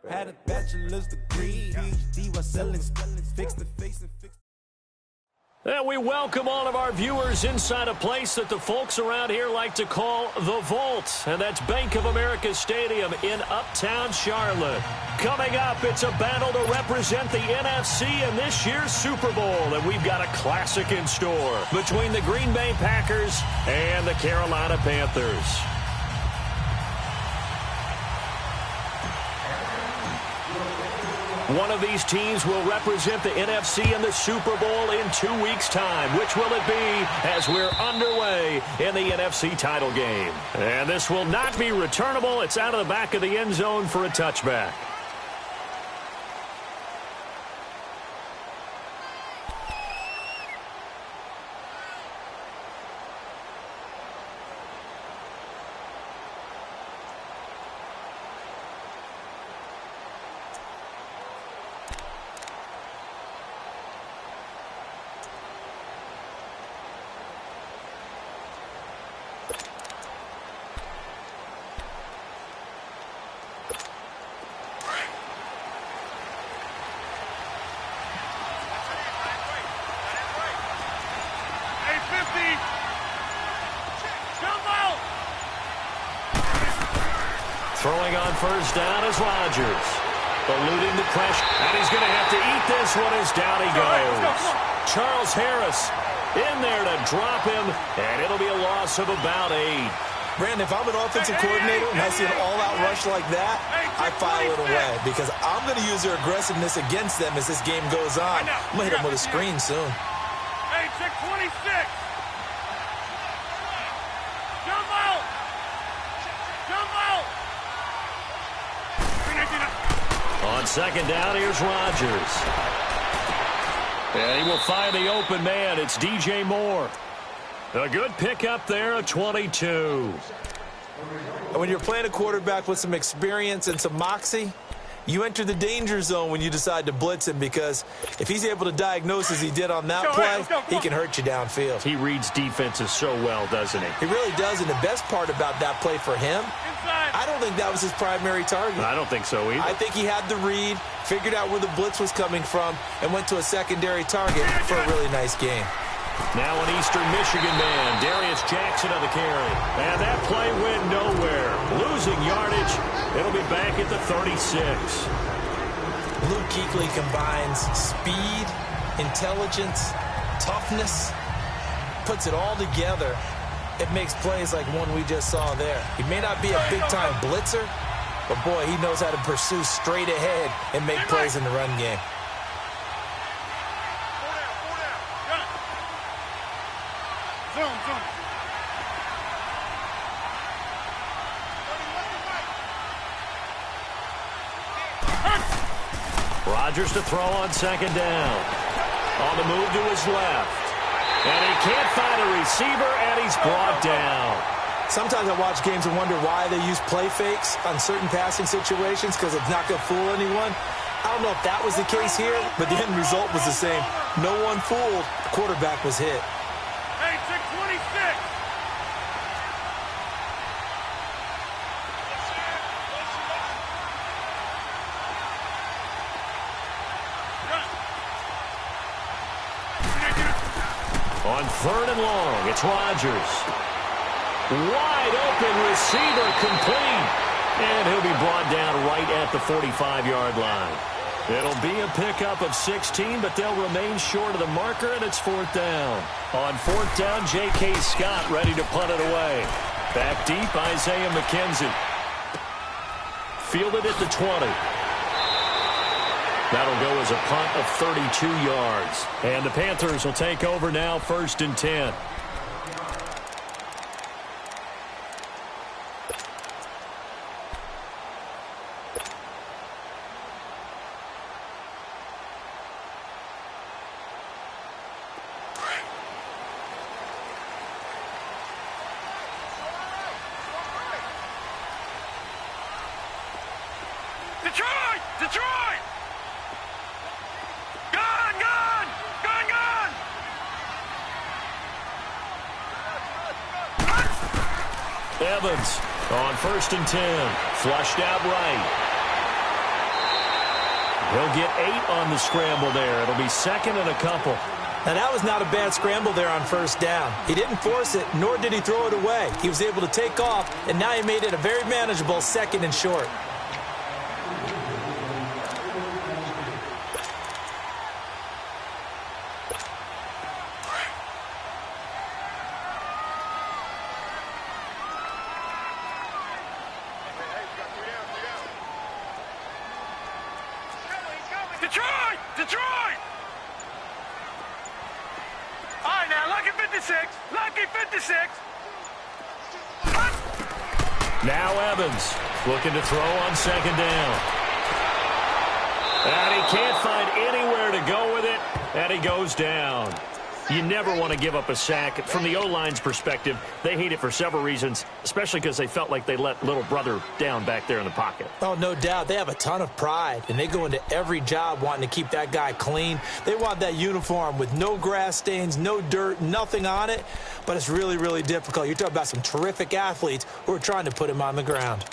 Had a bachelor's degree, PhD while selling, fix the face and fix. And we welcome all of our viewers inside a place that the folks around here like to call the Vault. And that's Bank of America Stadium in Uptown Charlotte. Coming up, it's a battle to represent the NFC in this year's Super Bowl. And we've got a classic in store between the Green Bay Packers and the Carolina Panthers. One of these teams will represent the NFC in the Super Bowl in 2 weeks' time. Which will it be as we're underway in the NFC title game? And this will not be returnable. It's out of the back of the end zone for a touchback. Throwing on first down is Rodgers. Eluding the pressure. And he's going to have to eat this one as down he goes. Charles Harris in there to drop him. And it'll be a loss of about 8. Brandon, if I'm an offensive coordinator and I see an all-out rush like that, I file it away because I'm going to use their aggressiveness against them as this game goes on. I'm going to hit them with a screen soon. Hey, check 26. Jump out. Jump out. On second down, here's Rodgers. And he will find the open man. It's DJ Moore. A good pickup there at 22. When you're playing a quarterback with some experience and some moxie, you enter the danger zone when you decide to blitz him because if he's able to diagnose as he did on that play, he can hurt you downfield. He reads defenses so well, doesn't he? He really does, and the best part about that play for him, I don't think that was his primary target. I don't think so either. I think he had the read, figured out where the blitz was coming from, and went to a secondary target for a really nice game. Now an Eastern Michigan man, Darius Jackson on the carry. And that play went nowhere. Losing yardage. It'll be back at the 36. Luke Kuechly combines speed, intelligence, toughness, puts it all together. It makes plays like one we just saw there. He may not be a big-time blitzer, but, boy, he knows how to pursue straight ahead and make plays in the run game. Rodgers to throw on second down. On the move to his left. And he can't find a receiver, and he's brought down. Sometimes I watch games and wonder why they use play fakes on certain passing situations because it's not going to fool anyone. I don't know if that was the case here, but the end result was the same. No one fooled. The quarterback was hit. Hey, 626. On third and long, it's Rodgers. Wide open receiver complete. And he'll be brought down right at the 45-yard line. It'll be a pickup of 16, but they'll remain short of the marker, and it's fourth down. On fourth down, J.K. Scott ready to punt it away. Back deep, Isaiah McKenzie. Fielded at the 20. That'll go as a punt of 32 yards. And the Panthers will take over now, first and 10. Detroit! Detroit! Gone! Gone! Gone! Gone! Evans on first and 10. Flushed out right. He'll get 8 on the scramble there. It'll be second and a couple. Now, that was not a bad scramble there on first down. He didn't force it, nor did he throw it away. He was able to take off, and now he made it a very manageable second and short. Detroit! Detroit! All right, now, lucky 56. Lucky 56. Now Evans looking to throw on second down. And he can't find anywhere to go with it, and he goes down. You never want to give up a sack. From the O-line's perspective, they hate it for several reasons, especially because they felt like they let little brother down back there in the pocket. Oh, no doubt. They have a ton of pride, and they go into every job wanting to keep that guy clean. They want that uniform with no grass stains, no dirt, nothing on it, but it's really, really difficult. You're talking about some terrific athletes who are trying to put him on the ground.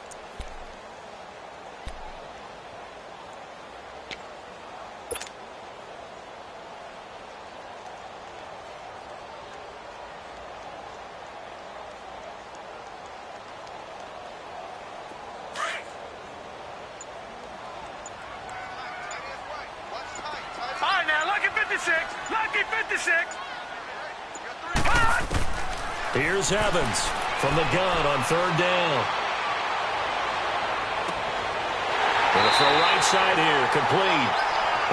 Here's Evans from the gun on third down. Going to throw right side here, complete.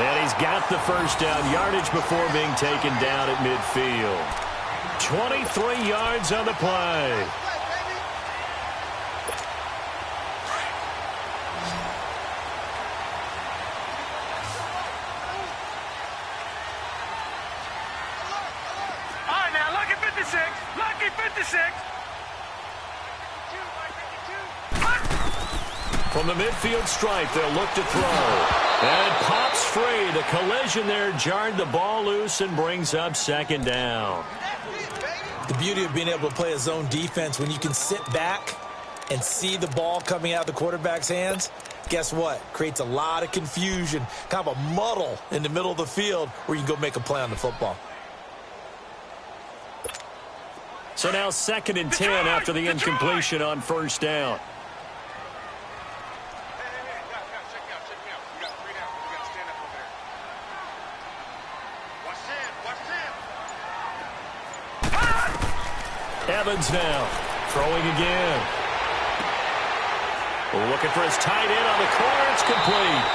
And he's got the first down yardage before being taken down at midfield. 23 yards on the play. Lucky 56. From the midfield stripe, they'll look to throw. And pops free. The collision there jarred the ball loose and brings up second down. The beauty of being able to play a zone defense when you can sit back and see the ball coming out of the quarterback's hands, guess what? Creates a lot of confusion, kind of a muddle in the middle of the field where you can go make a play on the football. So now second and 10 after the incompletion on first down. Evans now throwing again. Looking for his tight end on the corner. It's complete.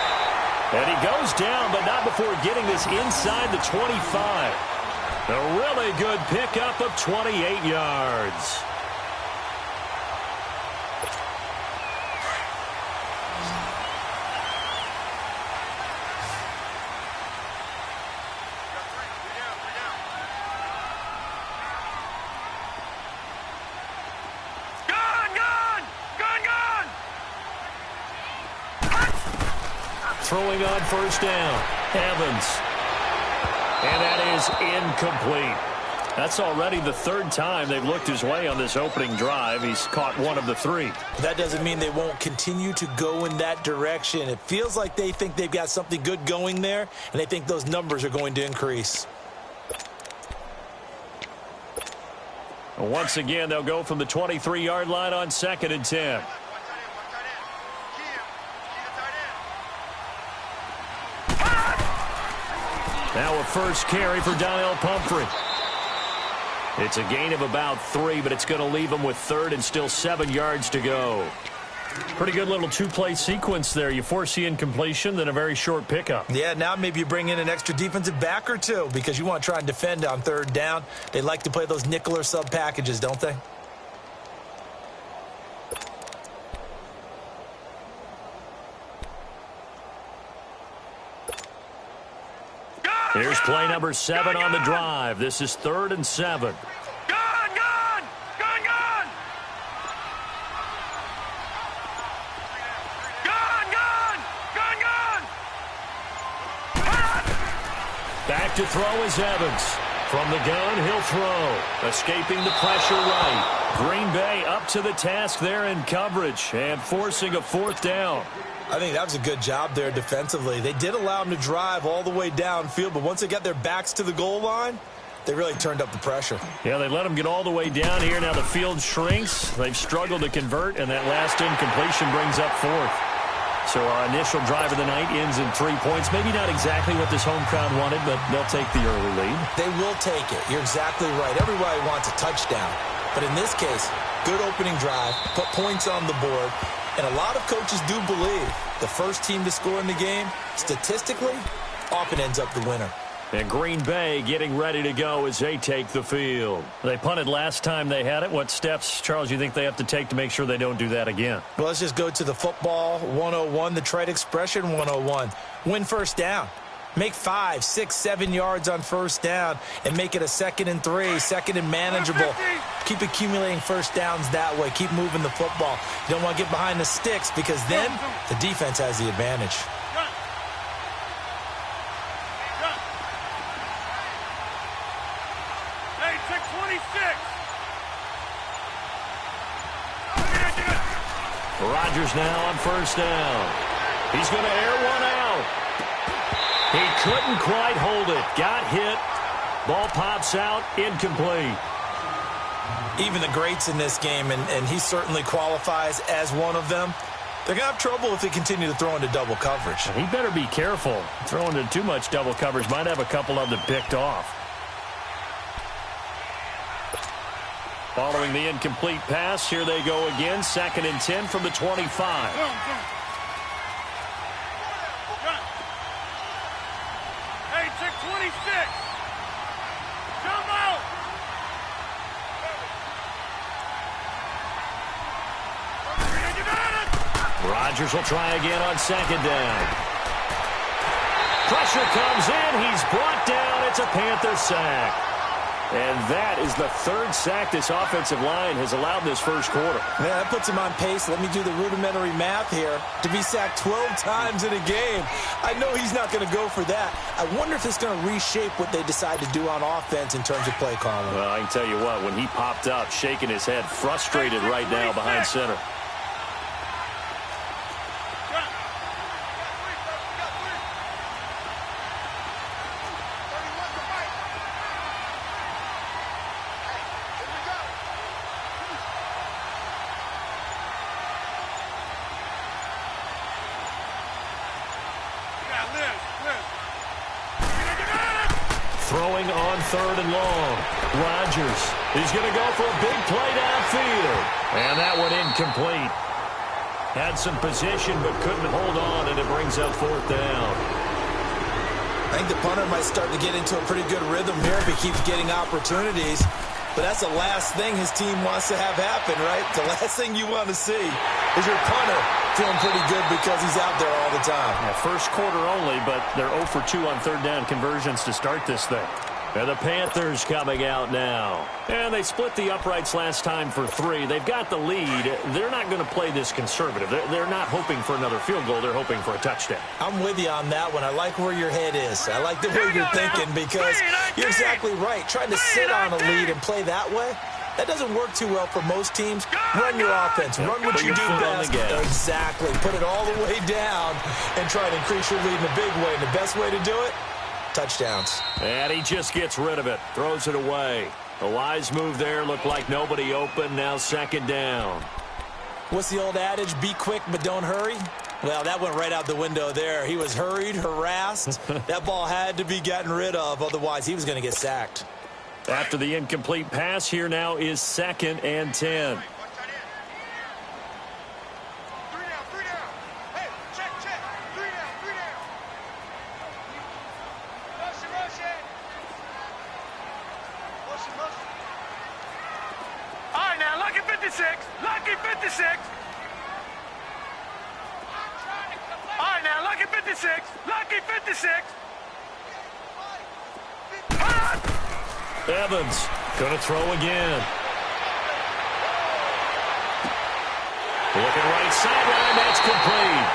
And he goes down, but not before getting this inside the 25. A really good pickup of 28 yards. Throwing on first down, Evans. And that is incomplete. That's already the third time they've looked his way on this opening drive. He's caught one of the three. That doesn't mean they won't continue to go in that direction. It feels like they think they've got something good going there, and they think those numbers are going to increase. Once again, they'll go from the 23-yard line on second and 10. Now a first carry for Donnell Pumphrey. It's a gain of about 3, but it's going to leave him with third and still 7 yards to go. Pretty good little two-play sequence there. You force the incompletion, then a very short pickup. Yeah, now maybe you bring in an extra defensive back or two because you want to try and defend on third down. They like to play those nickel or sub packages, don't they? Here's play number 7 on the drive. This is 3rd and 7. Back to throw is Evans. From the gun, he'll throw. Escaping the pressure right. Green Bay up to the task there in coverage and forcing a fourth down. I think that was a good job there defensively. They did allow them to drive all the way downfield, but once they got their backs to the goal line, they really turned up the pressure. Yeah, they let them get all the way down here. Now the field shrinks. They've struggled to convert, and that last incompletion brings up fourth. So our initial drive of the night ends in 3 points. Maybe not exactly what this home crowd wanted, but they'll take the early lead. They will take it. You're exactly right. Everybody wants a touchdown. But in this case, good opening drive, put points on the board, and a lot of coaches do believe the first team to score in the game, statistically, often ends up the winner. And Green Bay getting ready to go as they take the field. They punted last time they had it. What steps, Charles, you think they have to take to make sure they don't do that again? Well, let's just go to the football 101, the trite expression 101. Win first down. Make 5, 6, 7 yards on first down and make it a 2nd and 3, 2nd and manageable. Keep accumulating first downs that way. Keep moving the football. You don't want to get behind the sticks because then the defense has the advantage. Rodgers now on first down. He's going to air one out. He couldn't quite hold it. Got hit. Ball pops out. Incomplete. Even the greats in this game, and he certainly qualifies as one of them, they're going to have trouble if they continue to throw into double coverage. He better be careful. Throwing into too much double coverage might have a couple of them picked off. Following the incomplete pass, here they go again. 2nd and 10 from the 25. Hey, check 26. Jump out. Rodgers will try again on 2nd down. Pressure comes in. He's brought down. It's a Panther sack. And that is the 3rd sack this offensive line has allowed this first quarter. Yeah, that puts him on pace. Let me do the rudimentary math here. To be sacked 12 times in a game, I know he's not going to go for that. I wonder if it's going to reshape what they decide to do on offense in terms of play calling. Well, I can tell you what, when he popped up, shaking his head, frustrated right now behind center. Throwing on 3rd and long. Rodgers is going to go for a big play downfield. And that one incomplete. Had some position but couldn't hold on, and it brings up 4th down. I think the punter might start to get into a pretty good rhythm here if he keeps getting opportunities. But that's the last thing his team wants to have happen, right? The last thing you want to see is your punter feeling pretty good because he's out there all the time. Yeah, first quarter only, but they're 0 for 2 on 3rd down conversions to start this thing. And the Panthers coming out now. And they split the uprights last time for 3. They've got the lead. They're not going to play this conservative. They're not hoping for another field goal. They're hoping for a touchdown. I'm with you on that one. I like where your head is. I like the way you're thinking because you're exactly right. Trying to sit on a lead and play that way, that doesn't work too well for most teams. Run your offense. Run what you do best. Exactly. Put it all the way down and try to increase your lead in a big way. And the best way to do it, touchdowns. And he just gets rid of it. Throws it away. A wise move there. Looked like nobody open. Now 2nd down. What's the old adage? Be quick, but don't hurry. Well, that went right out the window there. He was hurried, harassed. That ball had to be gotten rid of. Otherwise, he was going to get sacked. After the incomplete pass, here now is 2nd and 10. All right, now, lucky 56. Lucky 56. All right, now, lucky 56. Lucky 56. Evans going to throw again. Looking right sideline, that's complete.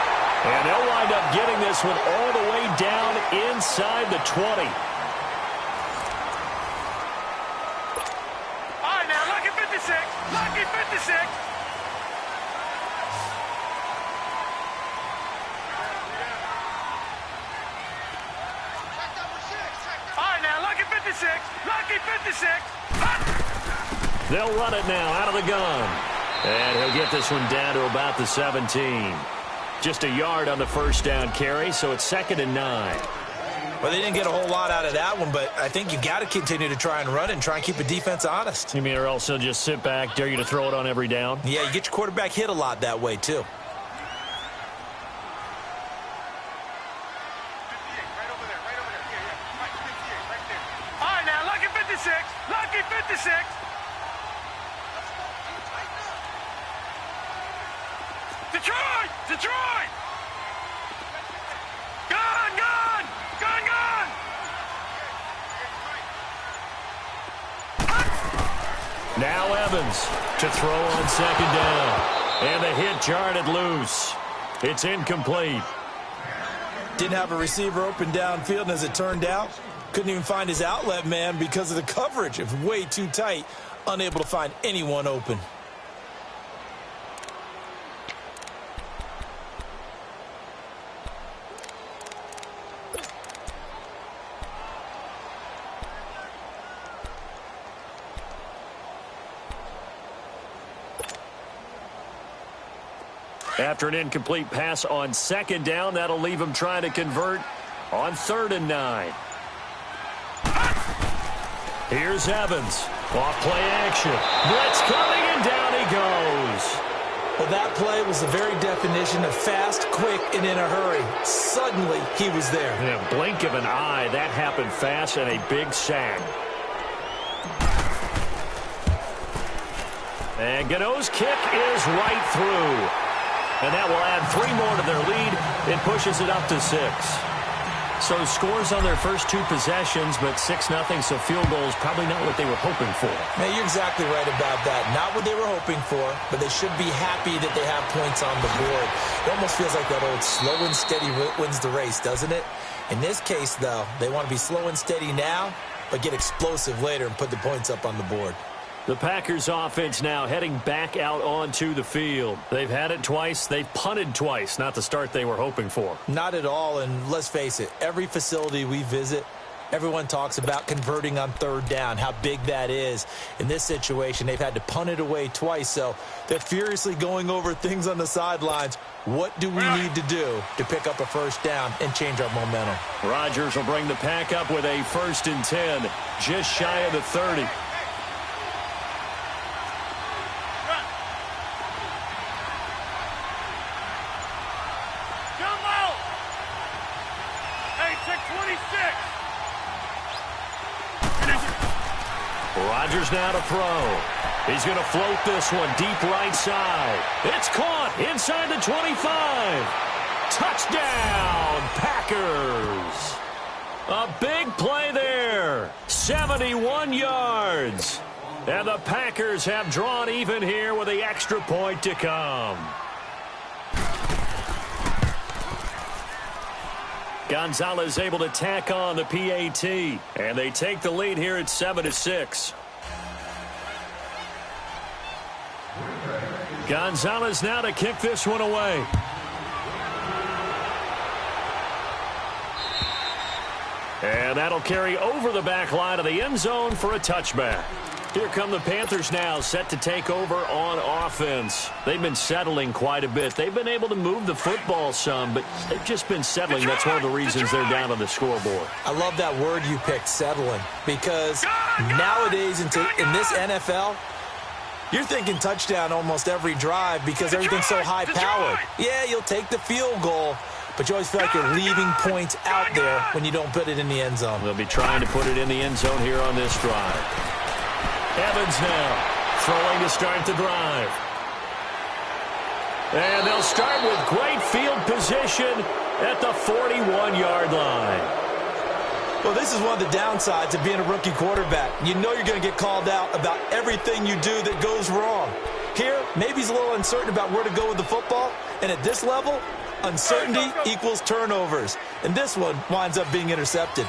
And they'll wind up getting this one all the way down inside the 20. 56. All right, now, lucky 56. Lucky 56. They'll run it now out of the gun. And he'll get this one down to about the 17. Just a yard on the first down carry, so it's 2nd and 9. Well, they didn't get a whole lot out of that one, but I think you got to continue to try and run and try and keep the defense honest. You mean or else they'll just sit back, dare you to throw it on every down? Yeah, you get your quarterback hit a lot that way, too. All right, now, lucky 56. Lucky 56. Detroit! Detroit! Gun! Gun! Gun! Gun! Now Evans to throw on 2nd down. And the hit jarred it loose. It's incomplete. Didn't have a receiver open downfield, and as it turned out, couldn't even find his outlet man because of the coverage. It was way too tight, unable to find anyone open. After an incomplete pass on 2nd down, that'll leave him trying to convert on 3rd and 9. Here's Evans. Off play action. Blitz coming, and down he goes. Well, that play was the very definition of fast, quick, and in a hurry. Suddenly, he was there. In a blink of an eye, that happened fast, and a big sack. And Gano's kick is right through. And that will add 3 more to their lead. It pushes it up to 6. So scores on their first 2 possessions, but 6-0, so field goal is probably not what they were hoping for. Man, you're exactly right about that. Not what they were hoping for, but they should be happy that they have points on the board. It almost feels like that old slow and steady wins the race, doesn't it? In this case, though, they want to be slow and steady now, but get explosive later and put the points up on the board. The Packers offense now heading back out onto the field. They've had it twice. They've punted twice. Not the start they were hoping for. Not at all, and let's face it, every facility we visit, everyone talks about converting on 3rd down, how big that is. In this situation, they've had to punt it away twice, so they're furiously going over things on the sidelines. What do we need to do to pick up a 1st down and change our momentum? Rodgers will bring the Pack up with a 1st and 10, just shy of the 30. Rodgers now to throw. He's going to float this one deep right side. It's caught inside the 25. Touchdown, Packers. A big play there. 71 yards. And the Packers have drawn even here with the extra point to come. Gonzalez able to tack on the PAT. And they take the lead here at 7-6. Gonzalez now to kick this one away. And that'll carry over the back line of the end zone for a touchback. Here come the Panthers now, set to take over on offense. They've been settling quite a bit. They've been able to move the football some, but they've just been settling. That's one of the reasons they're down on the scoreboard. I love that word you picked, settling, because nowadays in this NFL, you're thinking touchdown almost every drive because everything's so high-powered. Yeah, you'll take the field goal, but you always feel like you're leaving points out there when you don't put it in the end zone. They'll be trying to put it in the end zone here on this drive. Evans now throwing to start the drive. And they'll start with great field position at the 41-yard line. Well, this is one of the downsides of being a rookie quarterback. You know you're going to get called out about everything you do that goes wrong. Here, maybe he's a little uncertain about where to go with the football. And at this level, uncertainty equals turnovers. And this one winds up being intercepted.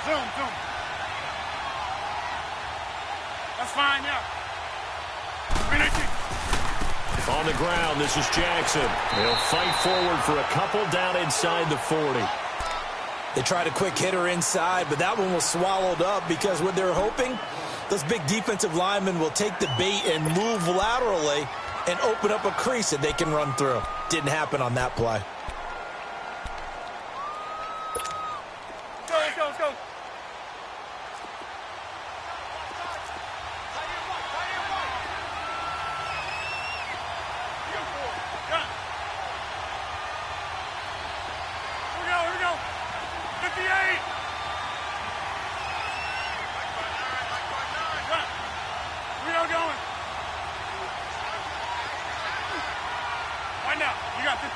Zoom. That's fine, yeah. On the ground, this is Jackson. He'll fight forward for a couple down inside the 40. They tried a quick hitter inside, but that one was swallowed up because what they're hoping, those big defensive linemen will take the bait and move laterally and open up a crease that they can run through. Didn't happen on that play. Let's go. Here we go. 58. We are going. Right now, you got 58.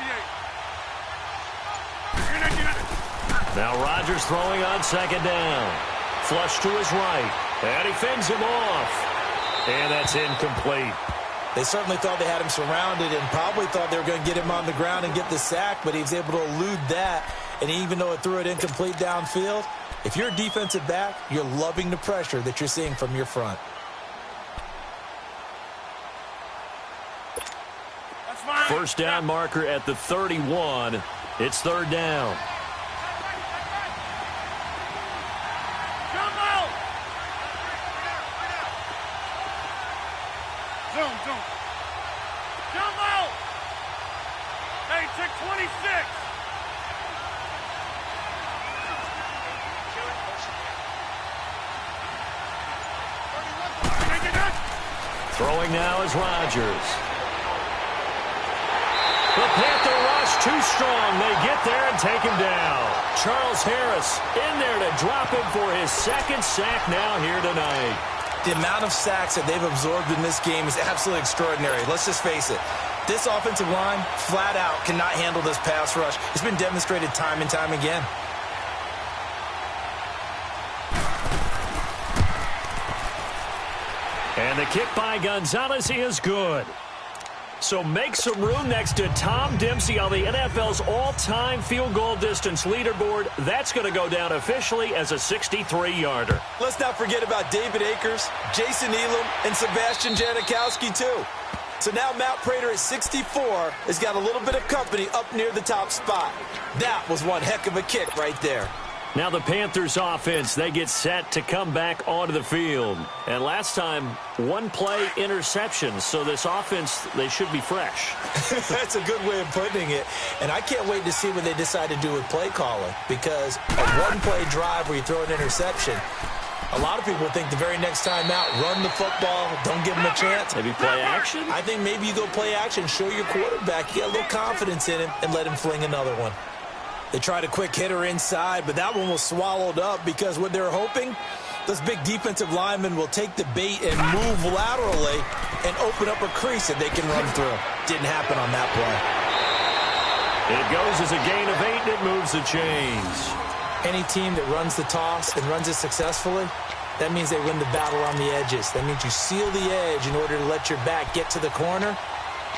Now Rodgers throwing on second down. Flush to his right. And he fends him off. And that's incomplete. They certainly thought they had him surrounded and probably thought they were going to get him on the ground and get the sack, but he was able to elude that. And even though it threw it incomplete downfield, if you're a defensive back, you're loving the pressure that you're seeing from your front. That's fine. First down marker at the 31. It's third down. Zoom. Jump out. Hey, tick 26. Throwing now is Rodgers. The Panther rush too strong. They get there and take him down. Charles Harris in there to drop him for his second sack now here tonight. The amount of sacks that they've absorbed in this game is absolutely extraordinary. Let's just face it. This offensive line, flat out, cannot handle this pass rush. It's been demonstrated time and time again. And the kick by Gonzalez is good. So make some room next to Tom Dempsey on the NFL's all-time field goal distance leaderboard. That's going to go down officially as a 63-yarder. Let's not forget about David Akers, Jason Elam, and Sebastian Janikowski, too. So now Matt Prater at 64 has got a little bit of company up near the top spot. That was one heck of a kick right there. Now the Panthers offense, they get set to come back onto the field. And last time, one play interception. So this offense, they should be fresh. That's a good way of putting it. And I can't wait to see what they decide to do with play calling. Because a one-play drive where you throw an interception, a lot of people think the very next time out, run the football, don't give them a chance. Maybe play action? I think maybe you go play action, show your quarterback, you got a little confidence in him, and let him fling another one. They tried a quick hitter inside, but that one was swallowed up because what they're hoping, those big defensive linemen will take the bait and move laterally and open up a crease that they can run through. Didn't happen on that play. It goes as a gain of 8, and it moves the chains. Any team that runs the toss and runs it successfully, that means they win the battle on the edges. That means you seal the edge in order to let your back get to the corner.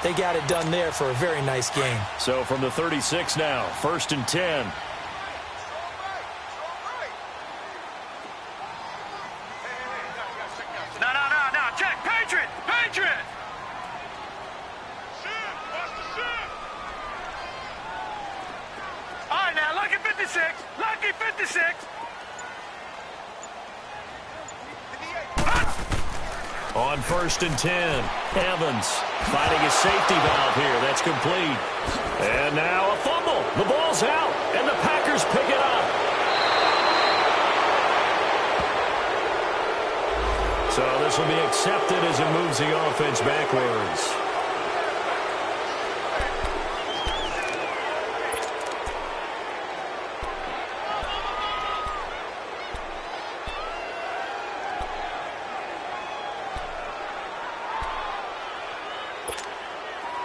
They got it done there for a very nice game. So from the 36 now, 1st and 10. No. Check. Patriot. All right, now, lucky 56. Lucky 56. On 1st and 10, Evans finding a safety valve here. That's complete. And now a fumble. The ball's out, and the Packers pick it up. So this will be accepted as it moves the offense backwards.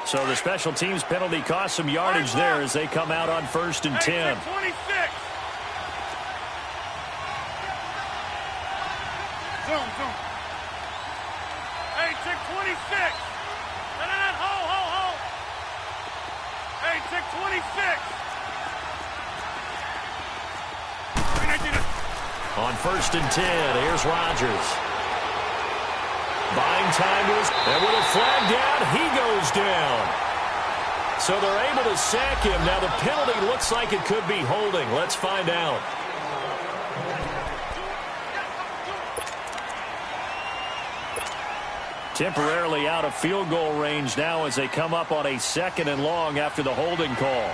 So the special teams penalty cost some yardage there as they come out on 1st and 10. 26. Zoom. Hey, tick 26. No. Hold. Hey, tick 26. On 1st and 10, here's Rodgers. Buying time to his, and with a flag down, he goes down. So they're able to sack him. Now the penalty looks like it could be holding. Let's find out. Temporarily out of field goal range now as they come up on a 2nd and long after the holding call.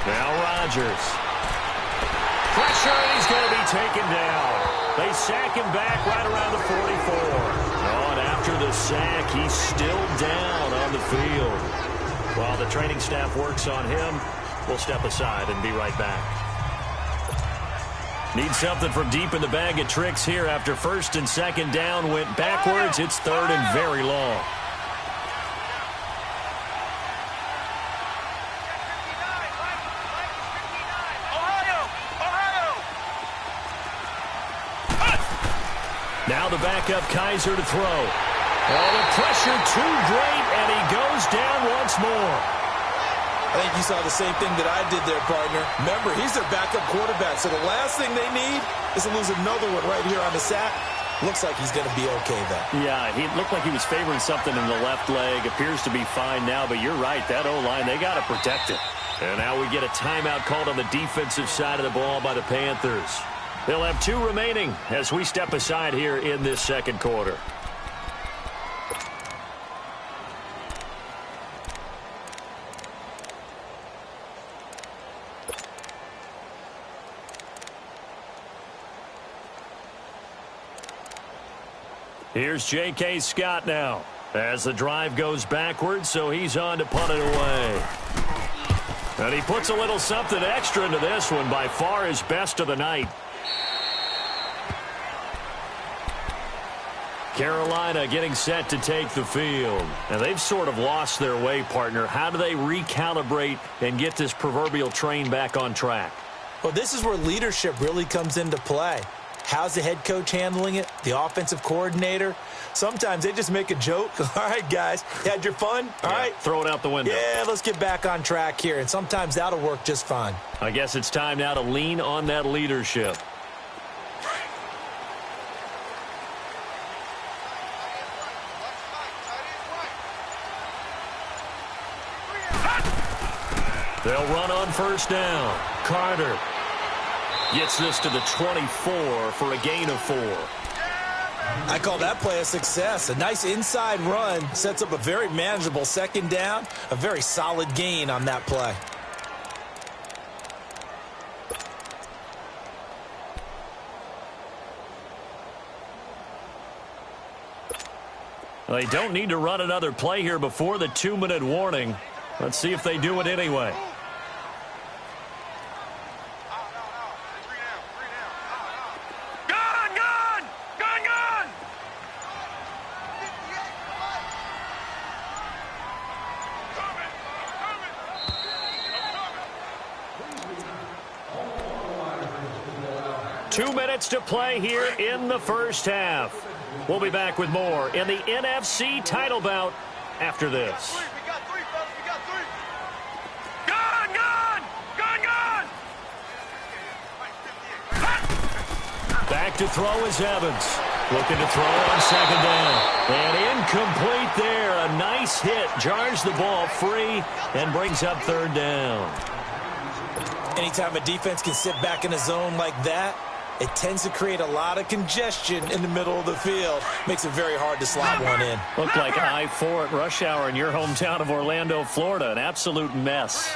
Now Rodgers. Pressure, and he's going to be taken down. They sack him back right around the 44. Oh, and after the sack, he's still down on the field. While the training staff works on him, we'll step aside and be right back. Need something from deep in the bag of tricks here after 1st and 2nd down went backwards. It's 3rd and very long. Now the backup Kaiser to throw. Oh, the pressure too great, and he goes down once more. I think you saw the same thing that I did there, partner. Remember, he's their backup quarterback, so the last thing they need is to lose another one right here on the sack. Looks like he's going to be okay, though. Yeah, he looked like he was favoring something in the left leg. Appears to be fine now, but you're right. That O-line, they got to protect it. And now we get a timeout called on the defensive side of the ball by the Panthers. They'll have 2 remaining as we step aside here in this 2nd quarter. Here's J.K. Scott now as the drive goes backwards, so he's on to punt it away. And he puts a little something extra into this one, by far his best of the night. Carolina getting set to take the field. And they've sort of lost their way, partner. How do they recalibrate and get this proverbial train back on track? Well, this is where leadership really comes into play. How's the head coach handling it? The offensive coordinator? Sometimes they just make a joke. All right, guys, you had your fun? All right. Throw it out the window. Yeah, let's get back on track here. And sometimes that'll work just fine. I guess it's time now to lean on that leadership. They'll run on 1st down. Carter gets this to the 24 for a gain of 4. I call that play a success. A nice inside run sets up a very manageable 2nd down. A very solid gain on that play. They don't need to run another play here before the 2-minute warning. Let's see if they do it anyway. To play here in the 1st half. We'll be back with more in the NFC title bout after this. Back to throw is Evans. Looking to throw on 2nd down. And incomplete there. A nice hit. Jars the ball free and brings up 3rd down. Anytime a defense can sit back in a zone like that, it tends to create a lot of congestion in the middle of the field. Makes it very hard to slot one in. Looked like I-4 at rush hour in your hometown of Orlando, Florida. An absolute mess.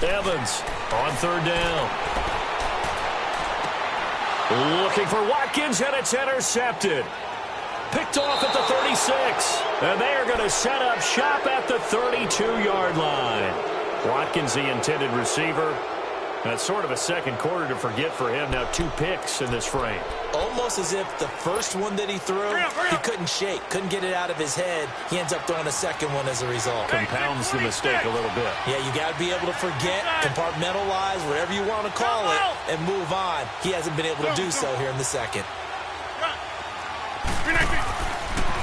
Evans on 3rd down. Looking for Watkins, and it's intercepted. Picked off at the 36. And they are going to set up shop at the 32-yard line. Watkins, the intended receiver. That's sort of a second quarter to forget for him. Now 2 picks in this frame. Almost as if the first one that he threw, he couldn't shake, couldn't get it out of his head. He ends up throwing a second one as a result. Compounds the mistake a little bit. Yeah, you got to be able to forget, compartmentalize, whatever you want to call it, and move on. He hasn't been able to do so here in the second.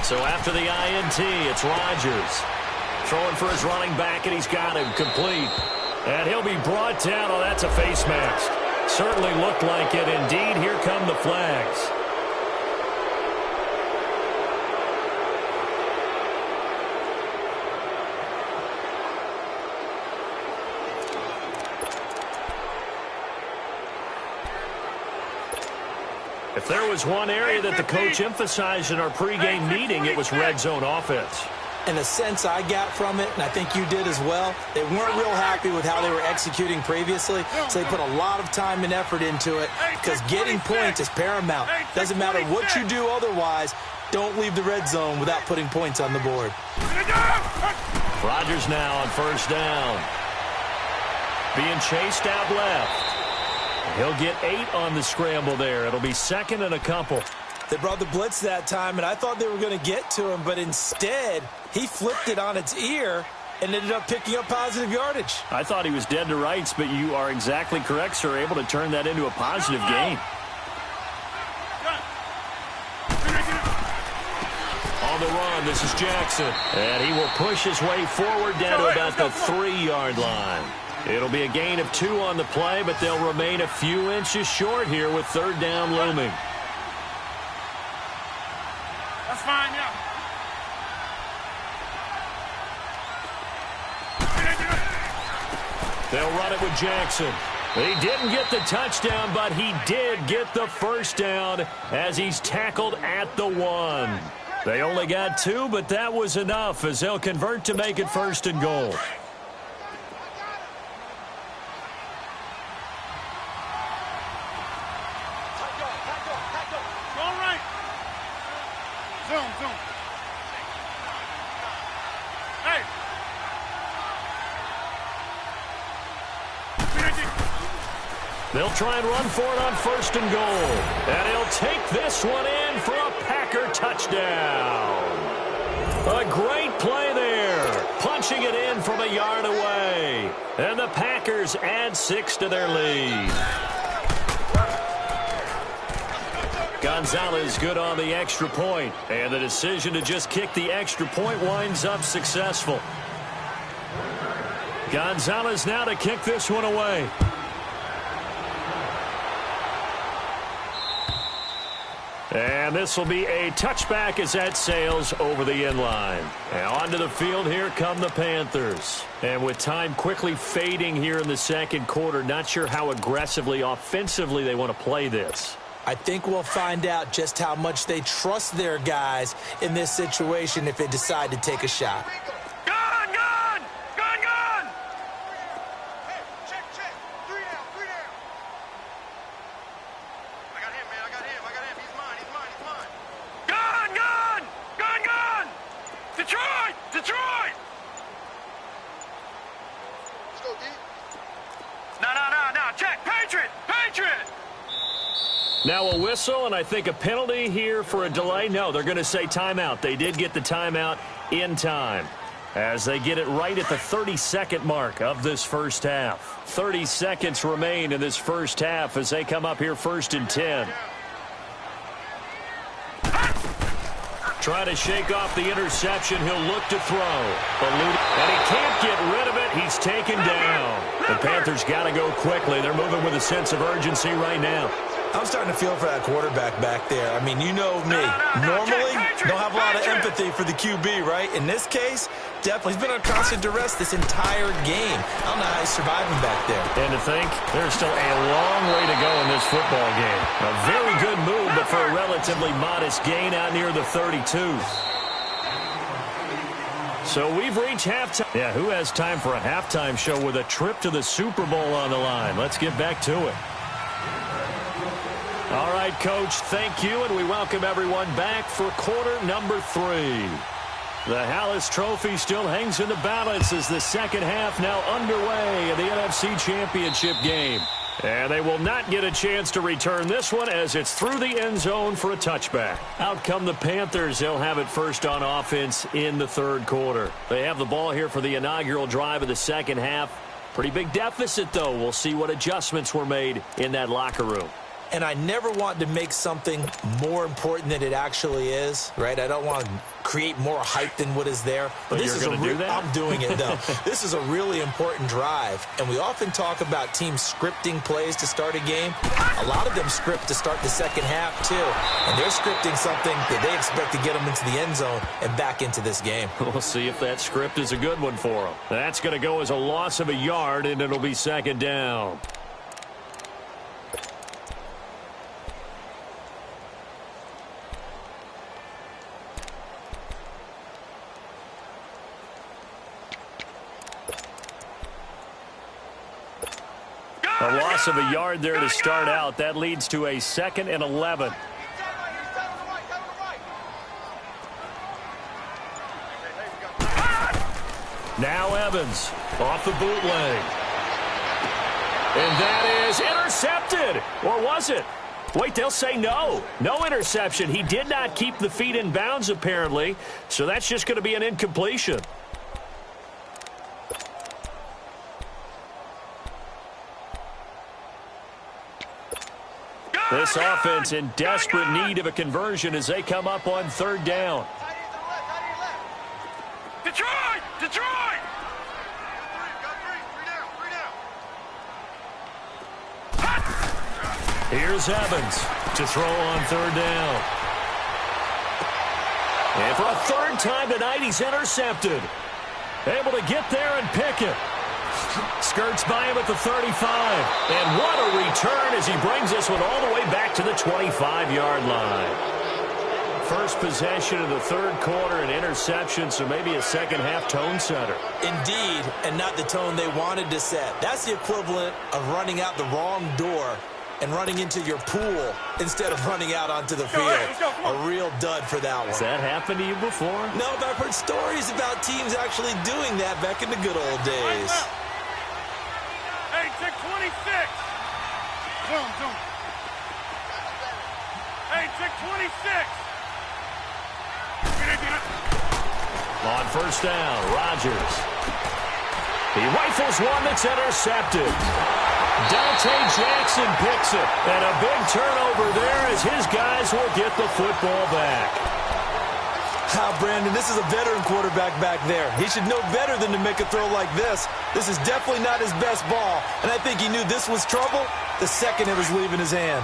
So after the INT, it's Rodgers. Throwing for his running back, and he's got him complete. And he'll be brought down. Oh, that's a face mask. Certainly looked like it. Indeed, here come the flags. If there was one area that the coach emphasized in our pregame meeting, it was red zone offense. And the sense I got from it, and I think you did as well, they weren't real happy with how they were executing previously, so they put a lot of time and effort into it because getting points is paramount. Doesn't matter what you do otherwise, don't leave the red zone without putting points on the board. Rodgers now on first down. Being chased out left. He'll get 8 on the scramble there. It'll be second and a couple. They brought the blitz that time, and I thought they were going to get to him, but instead, he flipped it on its ear and ended up picking up positive yardage. I thought he was dead to rights, but you are exactly correct, sir. Able to turn that into a positive gain. On the run, this is Jackson. And he will push his way forward down to about the 3-yard line. It'll be a gain of 2 on the play, but they'll remain a few inches short here with third down looming. That's fine, yeah. They'll run it with Jackson. He didn't get the touchdown, but he did get the first down as he's tackled at the 1. They only got 2, but that was enough as they'll convert to make it first and goal. They'll try and run for it on first and goal. And he'll take this one in for a Packer touchdown. A great play there. Punching it in from a yard away. And the Packers add 6 to their lead. Gonzalez good on the extra point. And the decision to just kick the extra point winds up successful. Gonzalez now to kick this one away. And this will be a touchback as that sails over the end line. And onto the field, here come the Panthers. And with time quickly fading here in the second quarter, not sure how aggressively, offensively they want to play this. I think we'll find out just how much they trust their guys in this situation if they decide to take a shot. Now a whistle, and I think a penalty here for a delay. No, they're going to say timeout. They did get the timeout in time as they get it right at the 30-second mark of this first half. 30 seconds remain in this first half as they come up here first and 10. Trying to shake off the interception. He'll look to throw. And he can't get rid of it. He's taken down. The Panthers got to go quickly. They're moving with a sense of urgency right now. I'm starting to feel for that quarterback back there. I mean, you know me. Normally, don't have a lot of empathy for the QB, right? In this case, definitely. He's been on constant duress this entire game. I don't know how he's surviving back there. And to think, there's still a long way to go in this football game. A very good move, but for a relatively modest gain out near the 32. So we've reached halftime. Yeah, who has time for a halftime show with a trip to the Super Bowl on the line? Let's get back to it. All right, Coach, thank you, and we welcome everyone back for quarter number 3. The Hallis Trophy still hangs in the balance as the second half now underway in the NFC Championship game. And they will not get a chance to return this one as it's through the end zone for a touchback. Out come the Panthers. They'll have it first on offense in the third quarter. They have the ball here for the inaugural drive of the second half. Pretty big deficit, though. We'll see what adjustments were made in that locker room. And I never want to make something more important than it actually is, right? I don't want to create more hype than what is there. But this is going to do that? I'm doing it, though. This is a really important drive. And we often talk about teams scripting plays to start a game. A lot of them script to start the second half, too. And they're scripting something that they expect to get them into the end zone and back into this game. We'll see if that script is a good one for them. That's going to go as a loss of a yard, and it'll be second down. A loss of a yard there to start out. That leads to a 2nd and 11. Now Evans off the bootleg. And that is intercepted. Or was it? Wait, they'll say no. No interception. He did not keep the feet in bounds, apparently. So that's just going to be an incompletion. This offense in desperate need of a conversion as they come up on third down. Detroit! Detroit! Here's Evans to throw on third down. And for a third time tonight, he's intercepted. Able to get there and pick it. Skirts by him at the 35. And what a return as he brings this one all the way back to the 25-yard line. First possession of the third quarter, an interception, so maybe a second-half tone setter. Indeed, and not the tone they wanted to set. That's the equivalent of running out the wrong door and running into your pool instead of running out onto the field. A real dud for that one. Has that happened to you before? No, but I've heard stories about teams actually doing that back in the good old days. Hey, check 26. Zoom. Hey, check 26. On first down, Rodgers. He rifles one that's intercepted. Dante Jackson picks it. And a big turnover there as his guys will get the football back. Brandon, this is a veteran quarterback back there. He should know better than to make a throw like this. This is definitely not his best ball. And I think he knew this was trouble the second it was leaving his hand.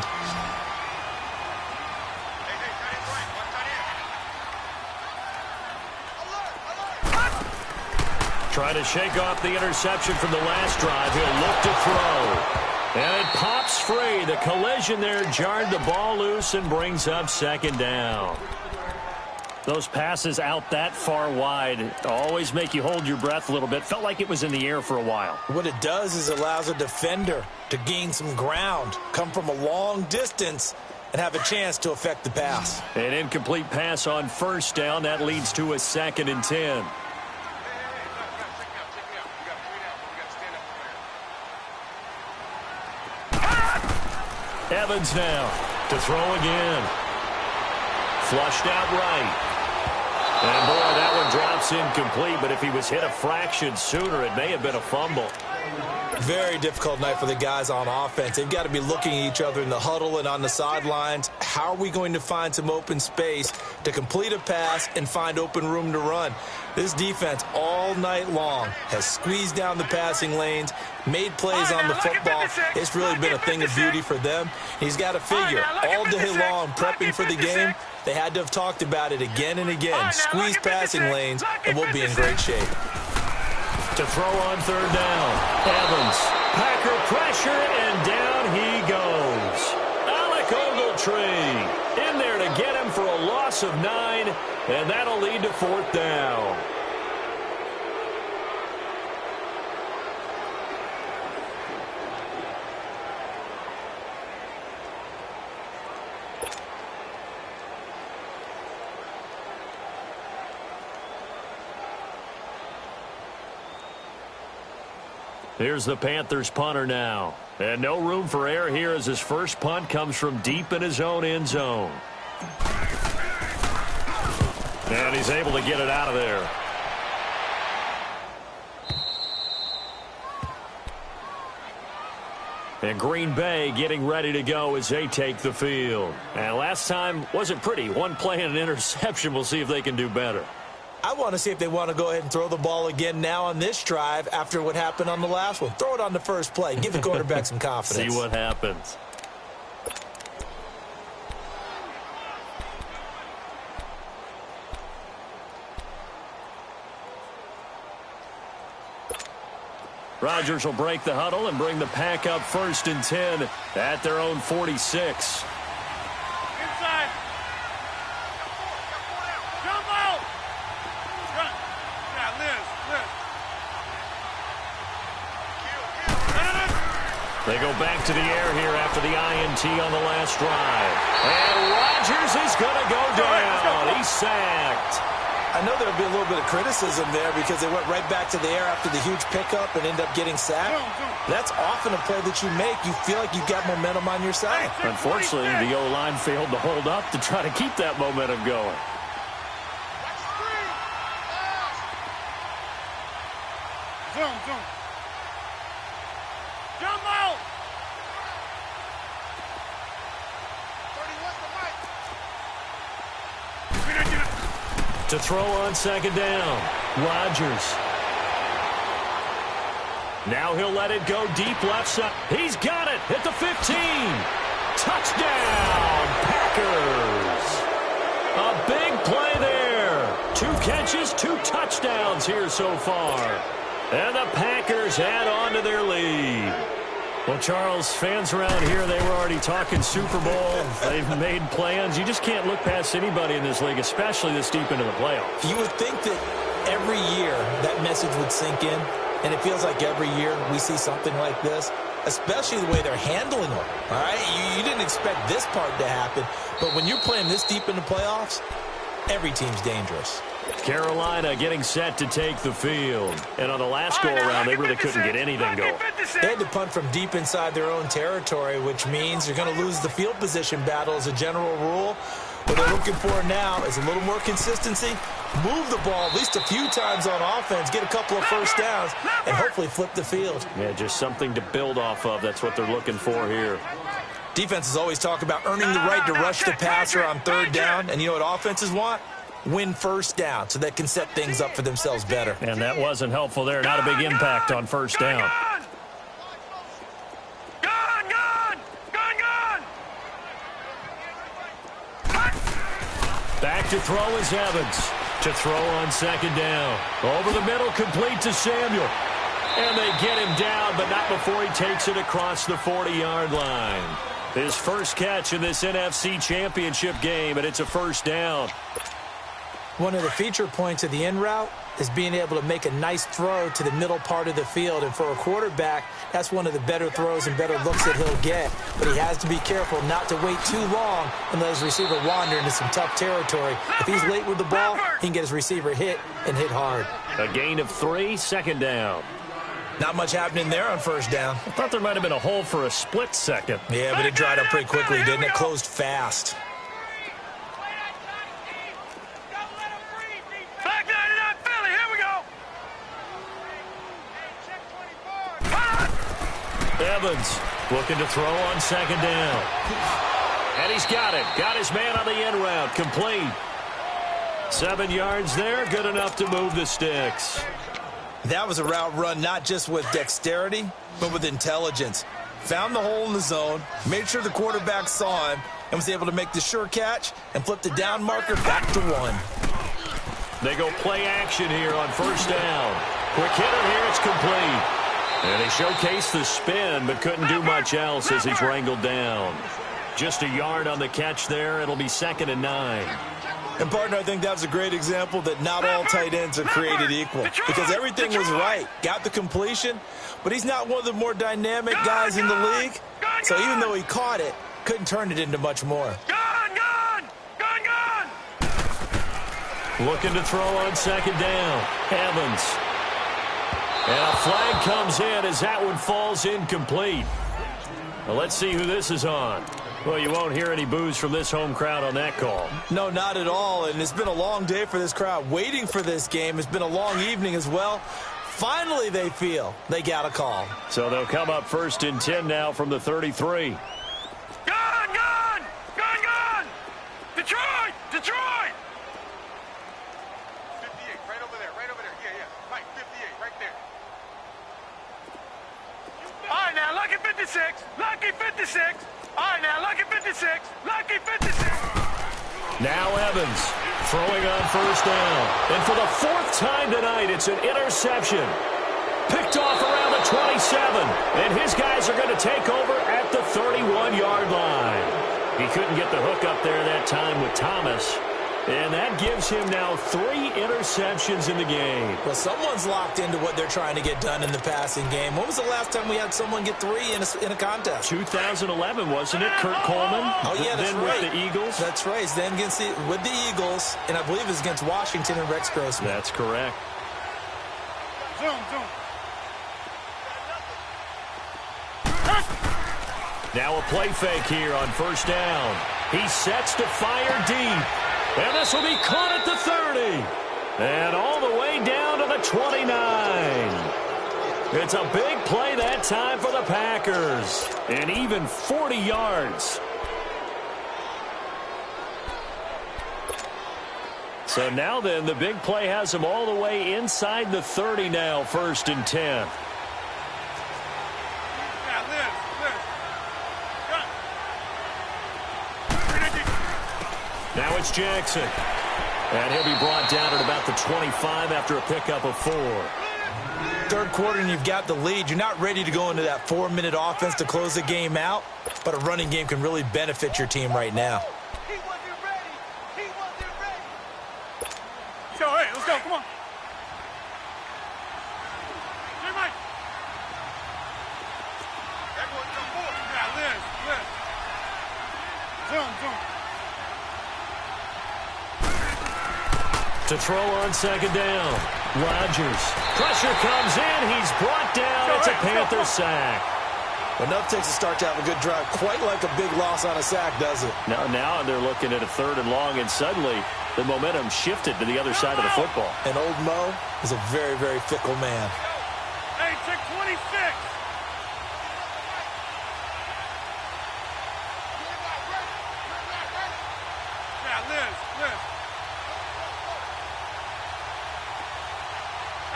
Trying to shake off the interception from the last drive. He'll look to throw. And it pops free. The collision there jarred the ball loose and brings up second down. Those passes out that far wide always make you hold your breath a little bit. Felt like it was in the air for a while. What it does is it allows a defender to gain some ground, come from a long distance, and have a chance to affect the pass. An incomplete pass on first down. That leads to a 2nd and 10. Evans now to throw again. Flushed out right. And, boy, that one drops incomplete, but if he was hit a fraction sooner, it may have been a fumble. Very difficult night for the guys on offense. They've got to be looking at each other in the huddle and on the sidelines. How are we going to find some open space to complete a pass and find open room to run? This defense all night long has squeezed down the passing lanes, made plays on the football. It's really been a thing of beauty for them. He's got to figure all day long prepping for the game. They had to have talked about it again and again. Squeeze passing lanes, and we'll be in great shape. To throw on third down. Evans. Packer pressure, and down he goes. Alec Ogletree in there to get him for a loss of 9, and that'll lead to fourth down. Here's the Panthers punter now. And no room for error here as his first punt comes from deep in his own end zone. And he's able to get it out of there. And Green Bay getting ready to go as they take the field. And last time wasn't pretty. One play and an interception. We'll see if they can do better. I want to see if they want to go ahead and throw the ball again now on this drive after what happened on the last one. Throw it on the first play. Give the quarterback some confidence. See what happens. Rodgers will break the huddle and bring the pack up 1st and 10 at their own 46. Inside. Jump out. Run. Yeah, Liz. They go back to the air here after the INT on the last drive. And Rodgers is going to go down. He's sacked. I know there'll be a little bit of criticism there because they went right back to the air after the huge pickup and end up getting sacked. That's often a play that you make. You feel like you've got momentum on your side. Unfortunately, the O-line failed to hold up to try to keep that momentum going. Zoom. Jump out. To throw on 2nd down, Rodgers. Now he'll let it go deep left side. He's got it at the 15. Touchdown, Packers. A big play there. 2 catches, 2 touchdowns here so far. And the Packers add on to their lead. Well, Charles, fans around here, they were already talking Super Bowl. They've made plans. You just can't look past anybody in this league, especially this deep into the playoffs. You would think that every year that message would sink in, and it feels like every year we see something like this, especially the way they're handling it. All right, you didn't expect this part to happen, but when you're playing this deep in the playoffs, every team's dangerous. Carolina getting set to take the field. And on the last go-around, they really couldn't get anything going. They had to punt from deep inside their own territory, which means you're going to lose the field position battle as a general rule. What they're looking for now is a little more consistency, move the ball at least a few times on offense, get a couple of first downs, and hopefully flip the field. Yeah, just something to build off of. That's what they're looking for here. Defenses always talk about earning the right to rush the passer on 3rd down, and you know what offenses want? Win 1st down so they can set things up for themselves better. And that wasn't helpful there. Not a big impact on 1st down. Back to throw is Evans. To throw on 2nd down. Over the middle, complete to Samuel. And they get him down, but not before he takes it across the 40-yard line. His first catch in this NFC Championship game, and it's a 1st down. One of the feature points of the in route is being able to make a nice throw to the middle part of the field. And for a quarterback, that's one of the better throws and better looks that he'll get. But he has to be careful not to wait too long and let his receiver wander into some tough territory. If he's late with the ball, he can get his receiver hit and hit hard. A gain of 3, 2nd down. Not much happening there on 1st down. I thought there might have been a hole for a split second. Yeah, but it dried up pretty quickly, didn't it? Closed fast. Evans looking to throw on 2nd down. And he's got it. Got his man on the in route. Complete. 7 yards there. Good enough to move the sticks. That was a route run not just with dexterity, but with intelligence. Found the hole in the zone, made sure the quarterback saw him, and was able to make the sure catch and flip the down marker back to 1. They go play action here on 1st down. Quick hitter here. It's complete. And he showcased the spin, but couldn't do much else as he's wrangled down. Just a yard on the catch there. It'll be 2nd and 9. And, partner, I think that was a great example that not all tight ends are created equal. Because everything was right. Got the completion, but he's not one of the more dynamic guys in the league. So even though he caught it, couldn't turn it into much more. Looking to throw on 2nd down. Evans. And a flag comes in as that one falls incomplete. Well, let's see who this is on. Well, you won't hear any boos from this home crowd on that call. No, not at all. And it's been a long day for this crowd waiting for this game. It's been a long evening as well. Finally, they feel they got a call. So they'll come up 1st and 10 now from the 33. Gun, gun! Gun, gun! Detroit! Detroit! 58, right over there, right over there. Yeah, yeah. Mike, 58, right there. All right, now, lucky 56. Lucky 56. All right, now, lucky 56. Lucky 56. Now Evans throwing on 1st down. And for the 4th time tonight, it's an interception. Picked off around the 27. And his guys are going to take over at the 31-yard line. He couldn't get the hook up there that time with Thomas. And that gives him now 3 interceptions in the game. Well, someone's locked into what they're trying to get done in the passing game. When was the last time we had someone get 3 in a contest? 2011, wasn't it, Kurt Coleman? Oh, yeah, that's then right. with the Eagles. That's right. Then with the Eagles, and I believe it was against Washington and Rex Grossman. That's correct. Zoom, zoom. Now a play fake here on 1st down. He sets to fire deep. And this will be caught at the 30. And all the way down to the 29. It's a big play that time for the Packers. And even 40 yards. So now then, the big play has them all the way inside the 30 now, 1st and 10. Now it's Jackson. And he'll be brought down at about the 25 after a pickup of 4. 3rd quarter and you've got the lead. You're not ready to go into that 4-minute offense to close the game out, but a running game can really benefit your team right now. He wasn't ready. He wasn't ready. So, hey, let's go. Come on. Hey, Mike. That boy come forward. Yeah, Liz. Zoom, zoom. To throw on 2nd down. Rodgers. Pressure comes in. He's brought down. It's a Panther sack. Enough takes a start to have a good drive. Quite like a big loss on a sack, does it? Now they're looking at a 3rd and long, and suddenly the momentum shifted to the other side of the football. And old Mo is a very, very fickle man. Hey, check 26. Yeah, Liz.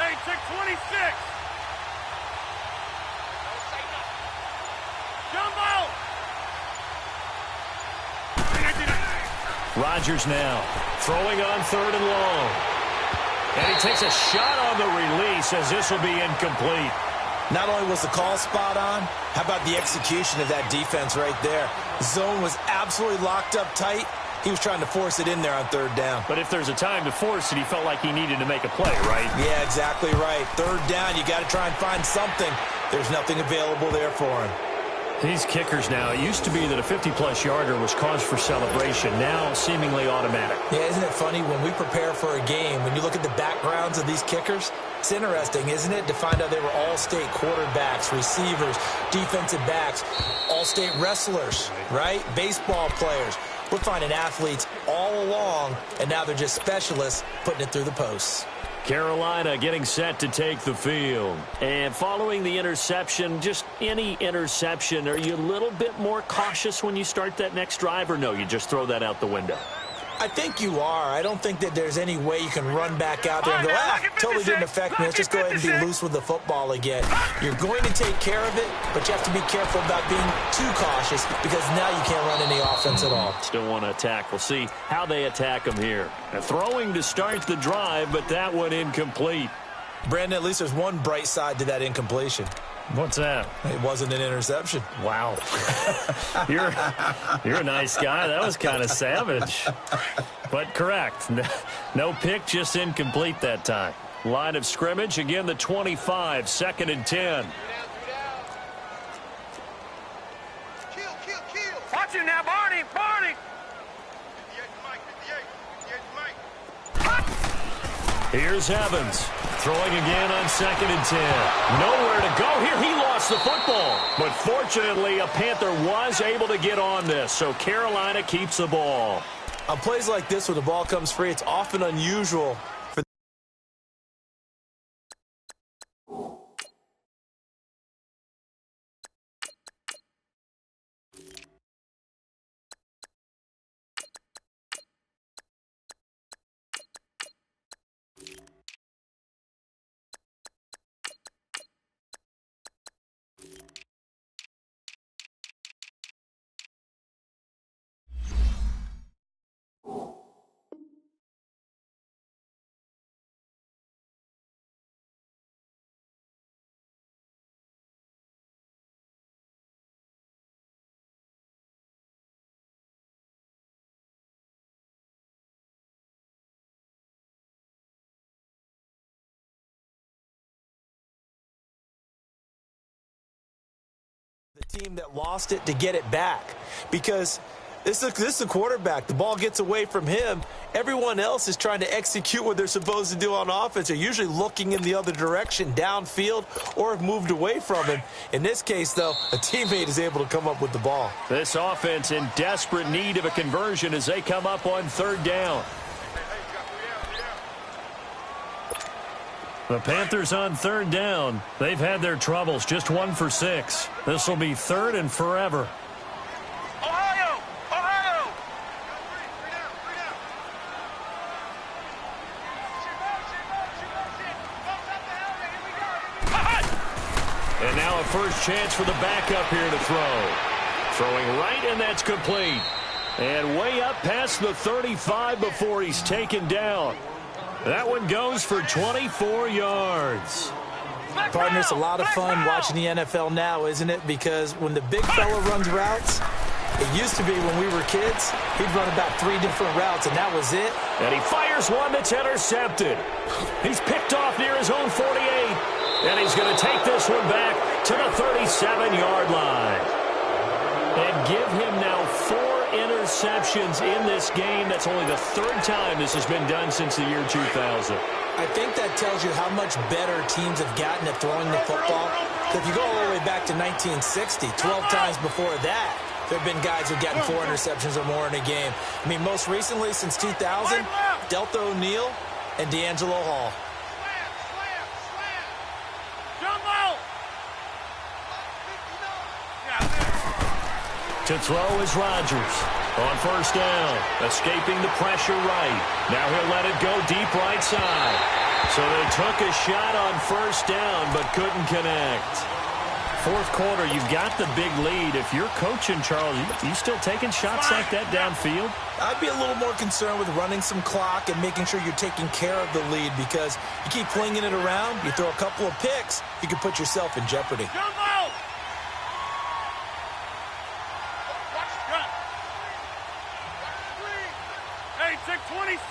Hey, check 26. Jumbo. Rodgers now throwing on 3rd and long. And he takes a shot on the release as this will be incomplete. Not only was the call spot on, how about the execution of that defense right there? Zone was absolutely locked up tight. He was trying to force it in there on 3rd down. But if there's a time to force it, he felt like he needed to make a play, right? Yeah, exactly right. 3rd down, you got to try and find something. There's nothing available there for him. These kickers now, it used to be that a 50-plus yarder was cause for celebration. Now, seemingly automatic. Yeah, isn't it funny? When we prepare for a game, when you look at the backgrounds of these kickers, it's interesting, isn't it, to find out they were all-state quarterbacks, receivers, defensive backs, all-state wrestlers, right? Baseball players. We're finding athletes all along, and now they're just specialists putting it through the posts. Carolina getting set to take the field. And following the interception, just any interception, are you a little bit more cautious when you start that next drive, or no, you just throw that out the window? I think you are. I don't think that there's any way you can run back out there and go, totally didn't affect me. Let's just go ahead and be loose with the football again. You're going to take care of it, but you have to be careful about being too cautious because now you can't run any offense at all. Still want to attack. We'll see how they attack them here. Throwing to start the drive, but that one incomplete. Brandon, at least there's one bright side to that incompletion. What's that? It wasn't an interception. Wow. You're a nice guy. That was kind of savage. But correct. No pick, just incomplete that time. Line of scrimmage, again the 25, 2nd and 10. Kill. Watch him now, Barney. 58 Mike, 58 Mike. Here's Evans. Throwing again on 2nd and 10. Nowhere to go here. He lost the football. But fortunately, a Panther was able to get on this. So Carolina keeps the ball. On plays like this where the ball comes free, it's often unusual for the team that lost it to get it back. Because this is a quarterback. The ball gets away from him. Everyone else is trying to execute what they're supposed to do on offense. They're usually looking in the other direction, downfield, or have moved away from him. In this case, though, a teammate is able to come up with the ball. This offense in desperate need of a conversion as they come up on 3rd down. The Panthers on 3rd down. They've had their troubles, just 1 for 6. This will be 3rd and forever. Ohio! Ohio! And now a first chance for the backup here to throw. Throwing right, and that's complete. And way up past the 35 before he's taken down. That one goes for 24 yards. Partner, it's a lot of fun watching the NFL now, isn't it? Because when the big fella runs routes, it used to be when we were kids, he'd run about 3 different routes, and that was it. And he fires one that's intercepted. He's picked off near his own 48. And he's going to take this one back to the 37-yard line. And give him now 4 interceptions in this game. That's only the 3rd time this has been done since the year 2000. I think that tells you how much better teams have gotten at throwing the football. If you go all the way back to 1960, 12 times before that, there have been guys who've gotten 4 interceptions or more in a game. I mean, most recently, since 2000, Delta O'Neal and D'Angelo Hall. To throw is Rodgers. On 1st down, escaping the pressure right. Now he'll let it go deep right side. So they took a shot on 1st down, but couldn't connect. 4th quarter, you've got the big lead. If you're coaching, Charles, you still taking shots like that downfield? I'd be a little more concerned with running some clock and making sure you're taking care of the lead, because you keep flinging it around, you throw a couple of picks, you can put yourself in jeopardy. Hey, check 26.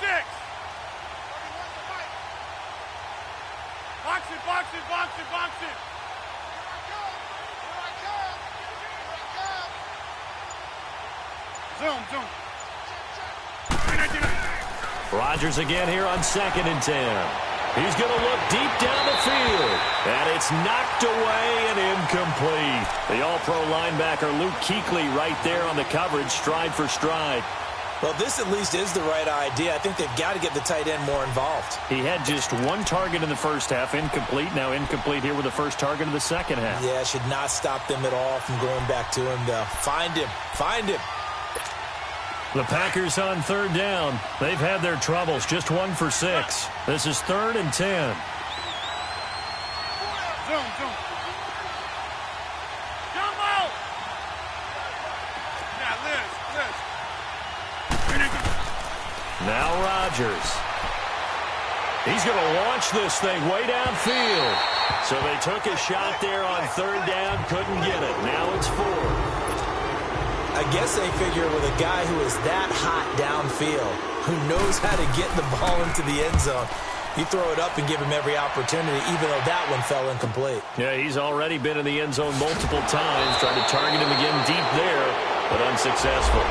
Box it, box it, box it, box it. Zoom, zoom. Rodgers again here on 2nd and 10. He's going to look deep down the field. And it's knocked away and incomplete. The all-pro linebacker Luke Kuechly right there on the coverage, stride for stride. Well, this at least is the right idea. I think they've got to get the tight end more involved. He had just 1 target in the first half, incomplete. Now incomplete here with the first target of the second half. Yeah, should not stop them at all from going back to him, though. Find him. Find him. The Packers on 3rd down. They've had their troubles, just 1 for 6. This is 3rd and 10. Zoom, zoom. Jumbo! Yeah, Liz. Now Rodgers. He's going to launch this thing way downfield. So they took a shot there on 3rd down, couldn't get it. Now it's 4th. I guess they figure with a guy who is that hot downfield, who knows how to get the ball into the end zone, you throw it up and give him every opportunity, even though that one fell incomplete. Yeah, he's already been in the end zone multiple times, tried to target him again deep there, but unsuccessful.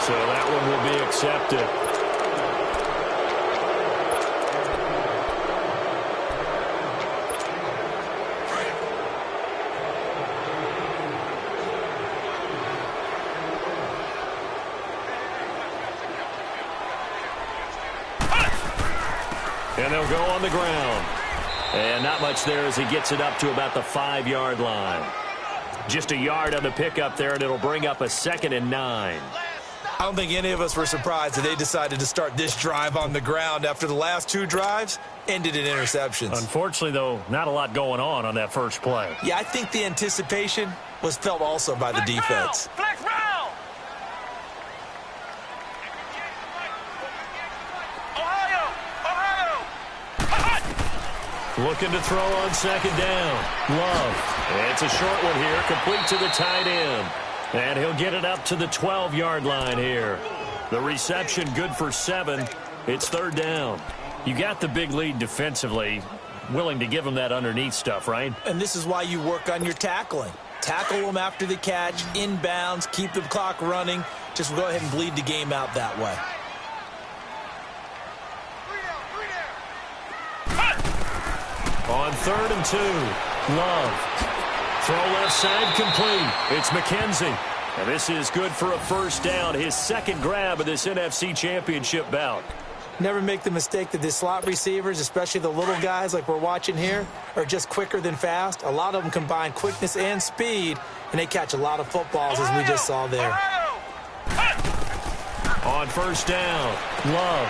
So that one will be accepted. And they'll go on the ground. And not much there as he gets it up to about the 5-yard line. Just a yard on the pickup there, and it'll bring up a 2nd and 9. I don't think any of us were surprised that they decided to start this drive on the ground after the last 2 drives ended in interceptions. Unfortunately, though, not a lot going on that first play. Yeah, I think the anticipation was felt also by the defense. Flex round! Ohio! Looking to throw on 2nd down. Love. It's a short one here, complete to the tight end. And he'll get it up to the 12-yard line here. The reception good for 7. It's 3rd down. You got the big lead defensively. Willing to give them that underneath stuff, right? And this is why you work on your tackling. Tackle them after the catch, inbounds, keep the clock running. Just go ahead and bleed the game out that way. On 3rd and 2, Love. Throw left side complete. It's McKenzie. And this is good for a 1st down. His 2nd grab of this NFC Championship bout. Never make the mistake that the slot receivers, especially the little guys like we're watching here, are just quicker than fast. A lot of them combine quickness and speed, and they catch a lot of footballs, as we just saw there. On 1st down, Love.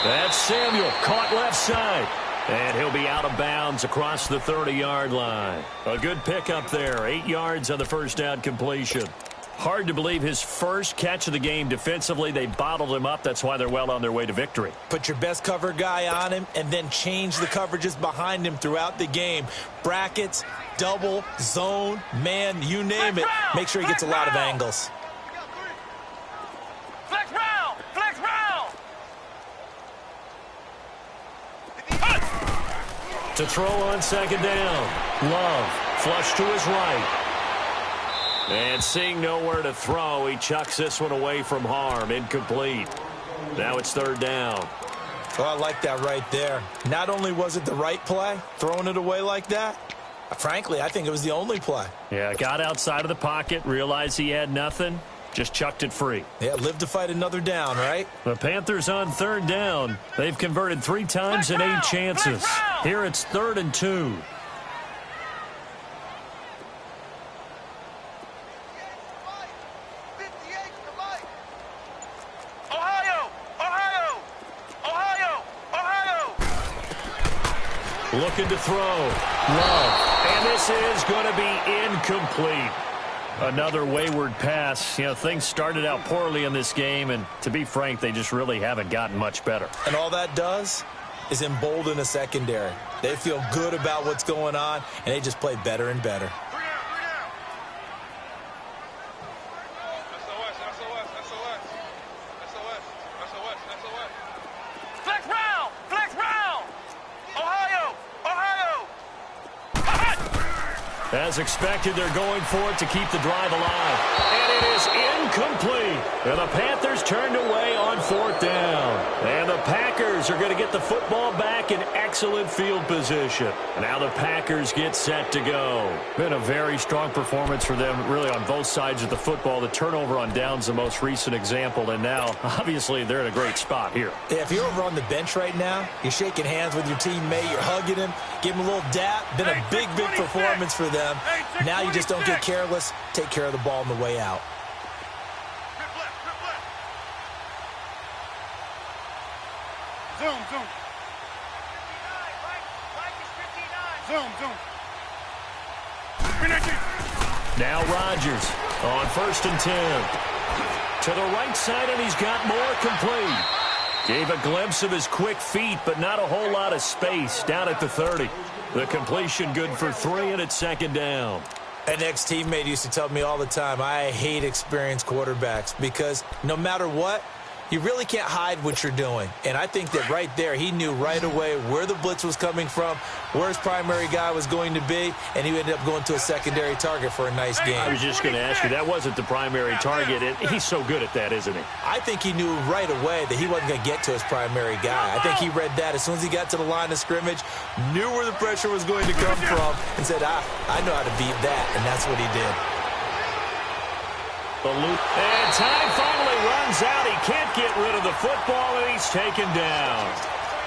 That's Samuel, caught left side. And he'll be out of bounds across the 30-yard line. A good pickup there, 8 yards on the 1st down completion. Hard to believe his first catch of the game defensively. They bottled him up. That's why they're well on their way to victory. Put your best cover guy on him and then change the coverages behind him throughout the game. Brackets, double, zone, man, you name it. Make sure he gets a lot of angles. Flex round! Flex round! To throw on 2nd down. Love, flush to his right. And seeing nowhere to throw, he chucks this one away from harm. Incomplete. Now it's 3rd down. Well, I like that right there. Not only was it the right play, throwing it away like that, frankly, I think it was the only play. Yeah, got outside of the pocket, realized he had nothing, just chucked it free. Yeah, live to fight another down, right? The Panthers on 3rd down. They've converted 3 times in 8 chances. Here it's 3rd and 2. Looking to throw. Love. And this is going to be incomplete. Another wayward pass. You know, things started out poorly in this game, and to be frank, they just really haven't gotten much better. And all that does is embolden a secondary. They feel good about what's going on, and they just play better and better. As expected, they're going for it to keep the drive alive. And it is incomplete. And the Panthers turned away on 4th down. And the Packers are going to get the football back in excellent field position. Now the Packers get set to go. Been a very strong performance for them, really, on both sides of the football. The turnover on downs, the most recent example. And now, obviously, they're in a great spot here. Yeah, if you're over on the bench right now, you're shaking hands with your teammate, you're hugging him, give him a little dap. Been a big performance for them. Now you just don't get careless. Take care of the ball on the way out. Zoom. Now Rodgers on 1st and 10. To the right side, and he's got more complete. Gave a glimpse of his quick feet, but not a whole lot of space down at the 30. The completion good for 3, and it's 2nd down. An ex-teammate used to tell me all the time, I hate experienced quarterbacks because no matter what, you really can't hide what you're doing. And I think that right there, he knew right away where the blitz was coming from, where his primary guy was going to be, and he ended up going to a secondary target for a nice game. I was just going to ask you, that wasn't the primary target. He's so good at that, isn't he? I think he knew right away that he wasn't going to get to his primary guy. I think he read that as soon as he got to the line of scrimmage, knew where the pressure was going to come from, and said, I know how to beat that, and that's what he did. The loop. And time finally runs out. He can't get rid of the football, and he's taken down.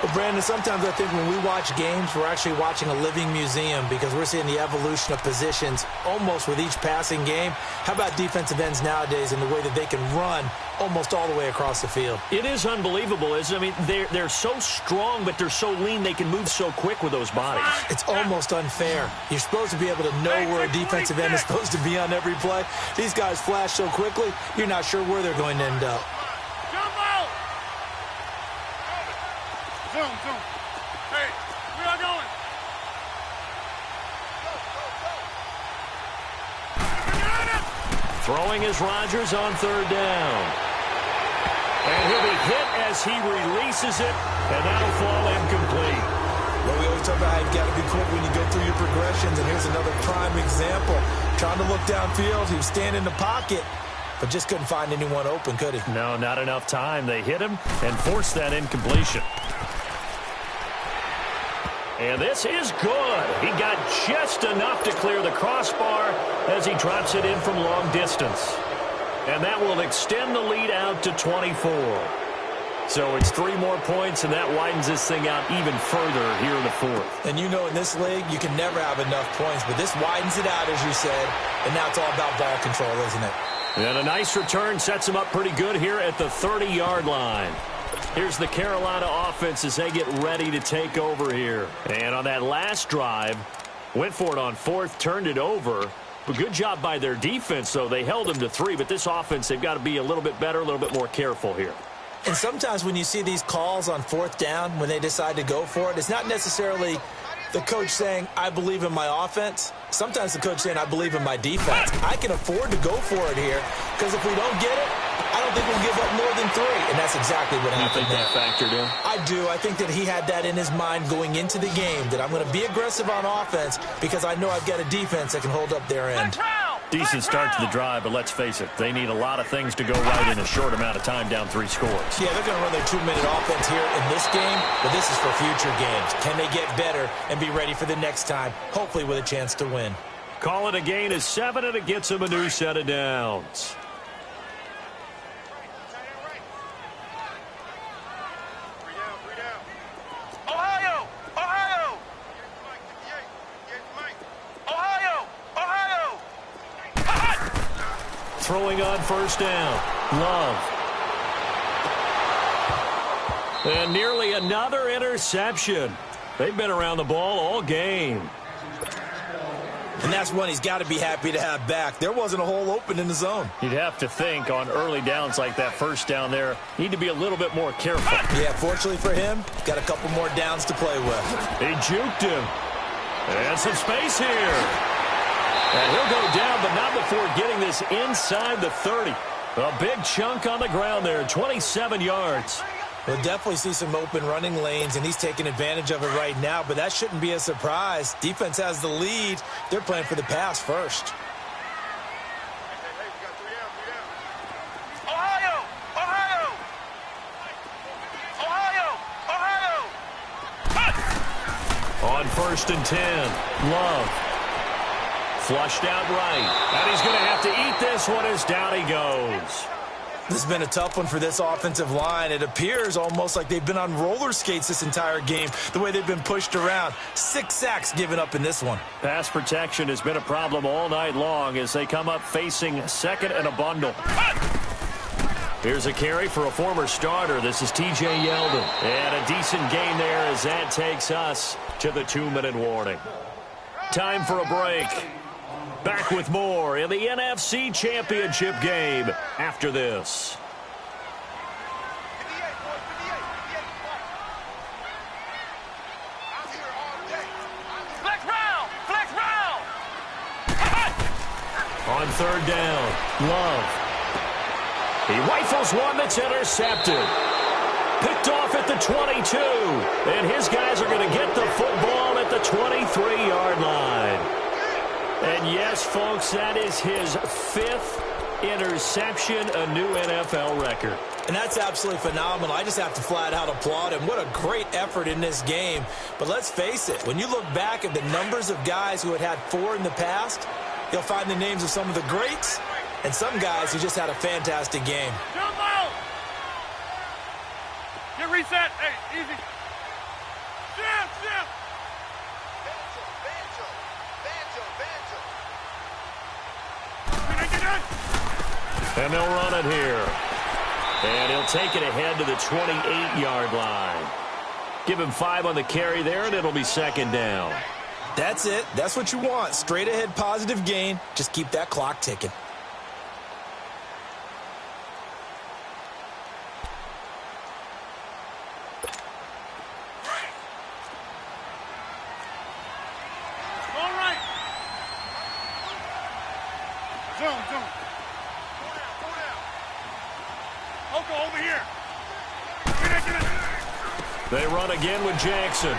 Well, Brandon, sometimes I think when we watch games, we're actually watching a living museum because we're seeing the evolution of positions almost with each passing game. How about defensive ends nowadays and the way that they can run almost all the way across the field? It is unbelievable, isn't it? I mean, they're so strong, but they're so lean, they can move so quick with those bodies. It's almost unfair. You're supposed to be able to know where a defensive end is supposed to be on every play. These guys flash so quickly, you're not sure where they're going to end up. Jump out! Zoom. Hey, where y'all going? Throwing is Rodgers on third down. And he'll be hit as he releases it, and that'll fall incomplete. Well, we always talk about how you've got to be quick when you go through your progressions, and here's another prime example. Trying to look downfield, he was standing in the pocket, but just couldn't find anyone open, could he? No, not enough time. They hit him and forced that incompletion. And this is good. He got just enough to clear the crossbar as he drops it in from long distance. And that will extend the lead out to 24. So it's 3 more points, and that widens this thing out even further here in the fourth. And you know in this league, you can never have enough points, but this widens it out, as you said, and now it's all about ball control, isn't it? And a nice return sets him up pretty good here at the 30-yard line. Here's the Carolina offense as they get ready to take over here. And on that last drive, went for it on fourth, turned it over. But good job by their defense, though. They held them to 3, but this offense, they've got to be a little bit better, a little bit more careful here. And sometimes when you see these calls on fourth down, when they decide to go for it, it's not necessarily the coach saying, I believe in my offense. Sometimes the coach saying, I believe in my defense. I can afford to go for it here because if we don't get it, I don't think we'll give up more than 3. And that's exactly what happened. You think that factored in? I do. I think that he had that in his mind going into the game, that I'm going to be aggressive on offense because I know I've got a defense that can hold up their end. Decent start to the drive, but let's face it, they need a lot of things to go right in a short amount of time, down 3 scores. Yeah, they're going to run their 2-minute offense here in this game, but this is for future games. Can they get better and be ready for the next time, hopefully with a chance to win? Call it a gain of 7, and it gets them a new set of downs. Throwing on first down. Love. And nearly another interception. They've been around the ball all game. And that's one he's got to be happy to have back. There wasn't a hole open in the zone. You'd have to think on early downs like that first down there, need to be a little bit more careful. Yeah, fortunately for him, got a couple more downs to play with. He juked him. And some space here. And he'll go down, but not before getting this inside the 30. A big chunk on the ground there, 27 yards. We'll definitely see some open running lanes, and he's taking advantage of it right now, but that shouldn't be a surprise. Defense has the lead. They're playing for the pass first. On first and 10, Love. Flushed out right. And he's going to have to eat this one as down he goes. This has been a tough one for this offensive line. It appears almost like they've been on roller skates this entire game, the way they've been pushed around. 6 sacks given up in this one. Pass protection has been a problem all night long as they come up facing second and a bundle. Here's a carry for a former starter. This is T.J. Yeldon. And a decent gain there as that takes us to the 2-minute warning. Time for a break. Back with more in the NFC Championship game after this. Flex round! On third down, Love. He rifles one that's intercepted. Picked off at the 22. And his guys are going to get the football at the 23-yard line. And yes, folks, that is his 5th interception, a new NFL record. And that's absolutely phenomenal. I just have to flat out applaud him. What a great effort in this game. But let's face it, when you look back at the numbers of guys who had 4 in the past, you'll find the names of some of the greats and some guys who just had a fantastic game. Jump out! Get reset. Hey, easy. And they'll run it here. And he'll take it ahead to the 28-yard line. Give him 5 on the carry there, and it'll be second down. That's it. That's what you want. Straight ahead positive gain. Just keep that clock ticking. All right. Zone. Go down. Oko, over here. Get it. They run again with Jackson.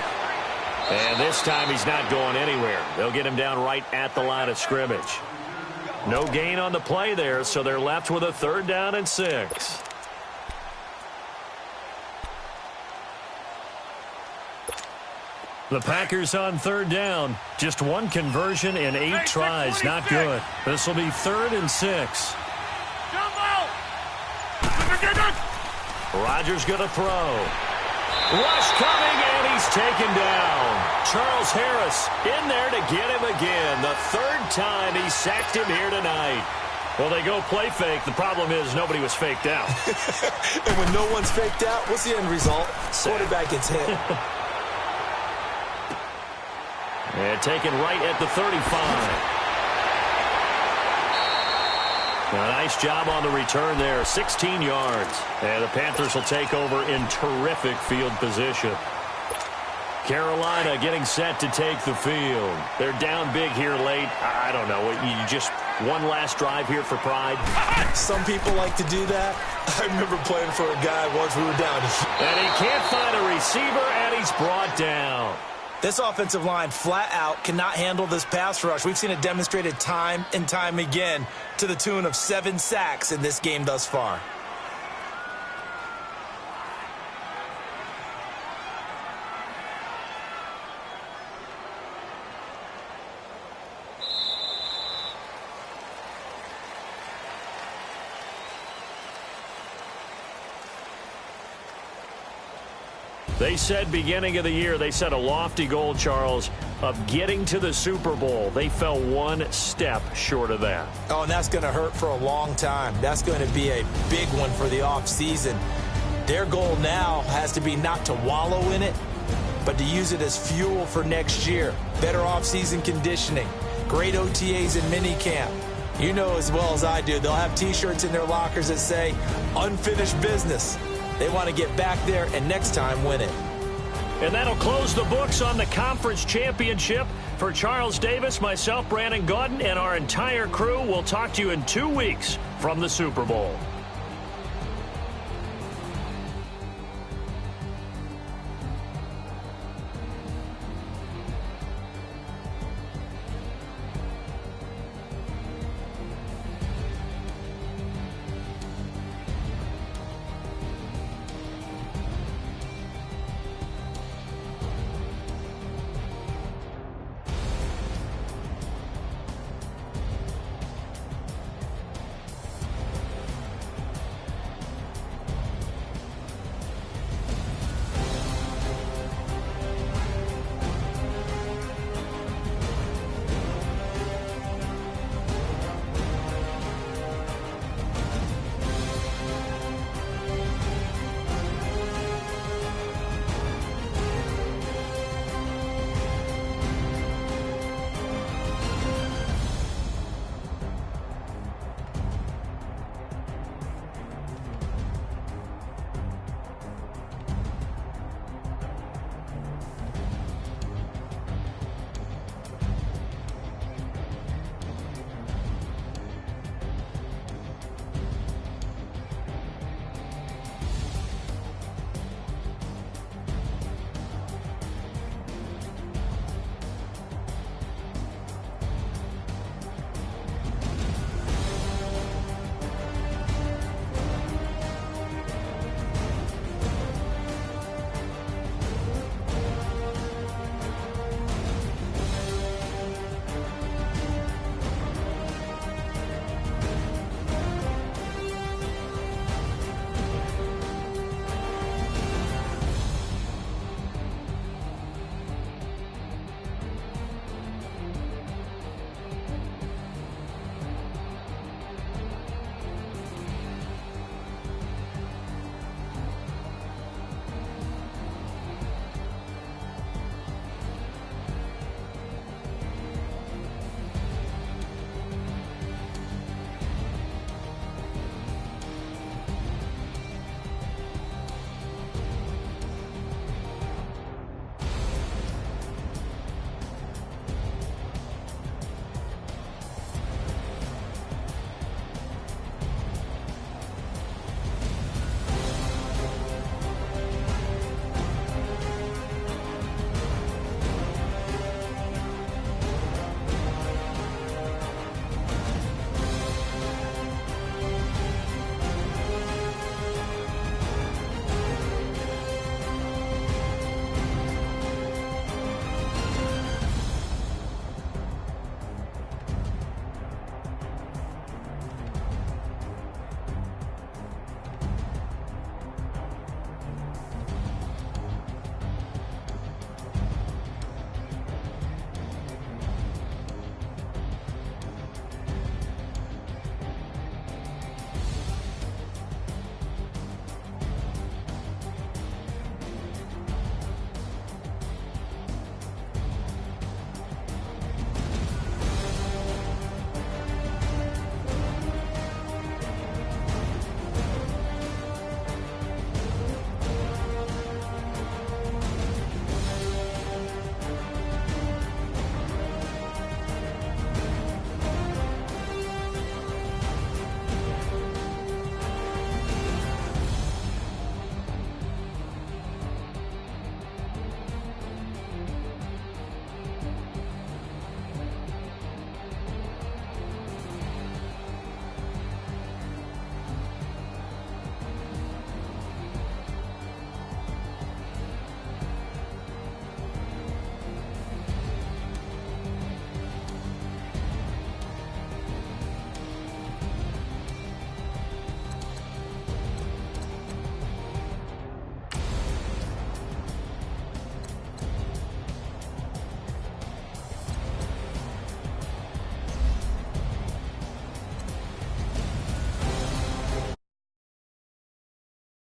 And this time he's not going anywhere. They'll get him down right at the line of scrimmage. No gain on the play there, so they're left with a 3rd down and 6. The Packers on 3rd down. Just 1 conversion in 8 tries. Not good. This will be 3rd and 6. Jumbo! Rodgers going to throw. Rush coming, and he's taken down. Charles Harris in there to get him again. The 3rd time he sacked him here tonight. Well, they go play fake. The problem is nobody was faked out. And when no one's faked out, what's the end result? Quarterback gets hit. And taken right at the 35. A nice job on the return there, 16 yards. And the Panthers will take over in terrific field position. Carolina getting set to take the field. They're down big here late. I don't know. You just one last drive here for pride? Some people like to do that. I remember playing for a guy once we were down. And he can't find a receiver, and he's brought down. This offensive line flat out cannot handle this pass rush. We've seen it demonstrated time and time again to the tune of 7 sacks in this game thus far. They said beginning of the year, they set a lofty goal, Charles, of getting to the Super Bowl. They fell 1 step short of that. Oh, and that's going to hurt for a long time. That's going to be a big one for the offseason. Their goal now has to be not to wallow in it, but to use it as fuel for next year. Better offseason conditioning, great OTAs and minicamp. You know as well as I do, they'll have T-shirts in their lockers that say, unfinished business. They want to get back there and next time win it. And that'll close the books on the conference championship. For Charles Davis, myself, Brandon Gaudin, and our entire crew, we'll talk to you in 2 weeks from the Super Bowl.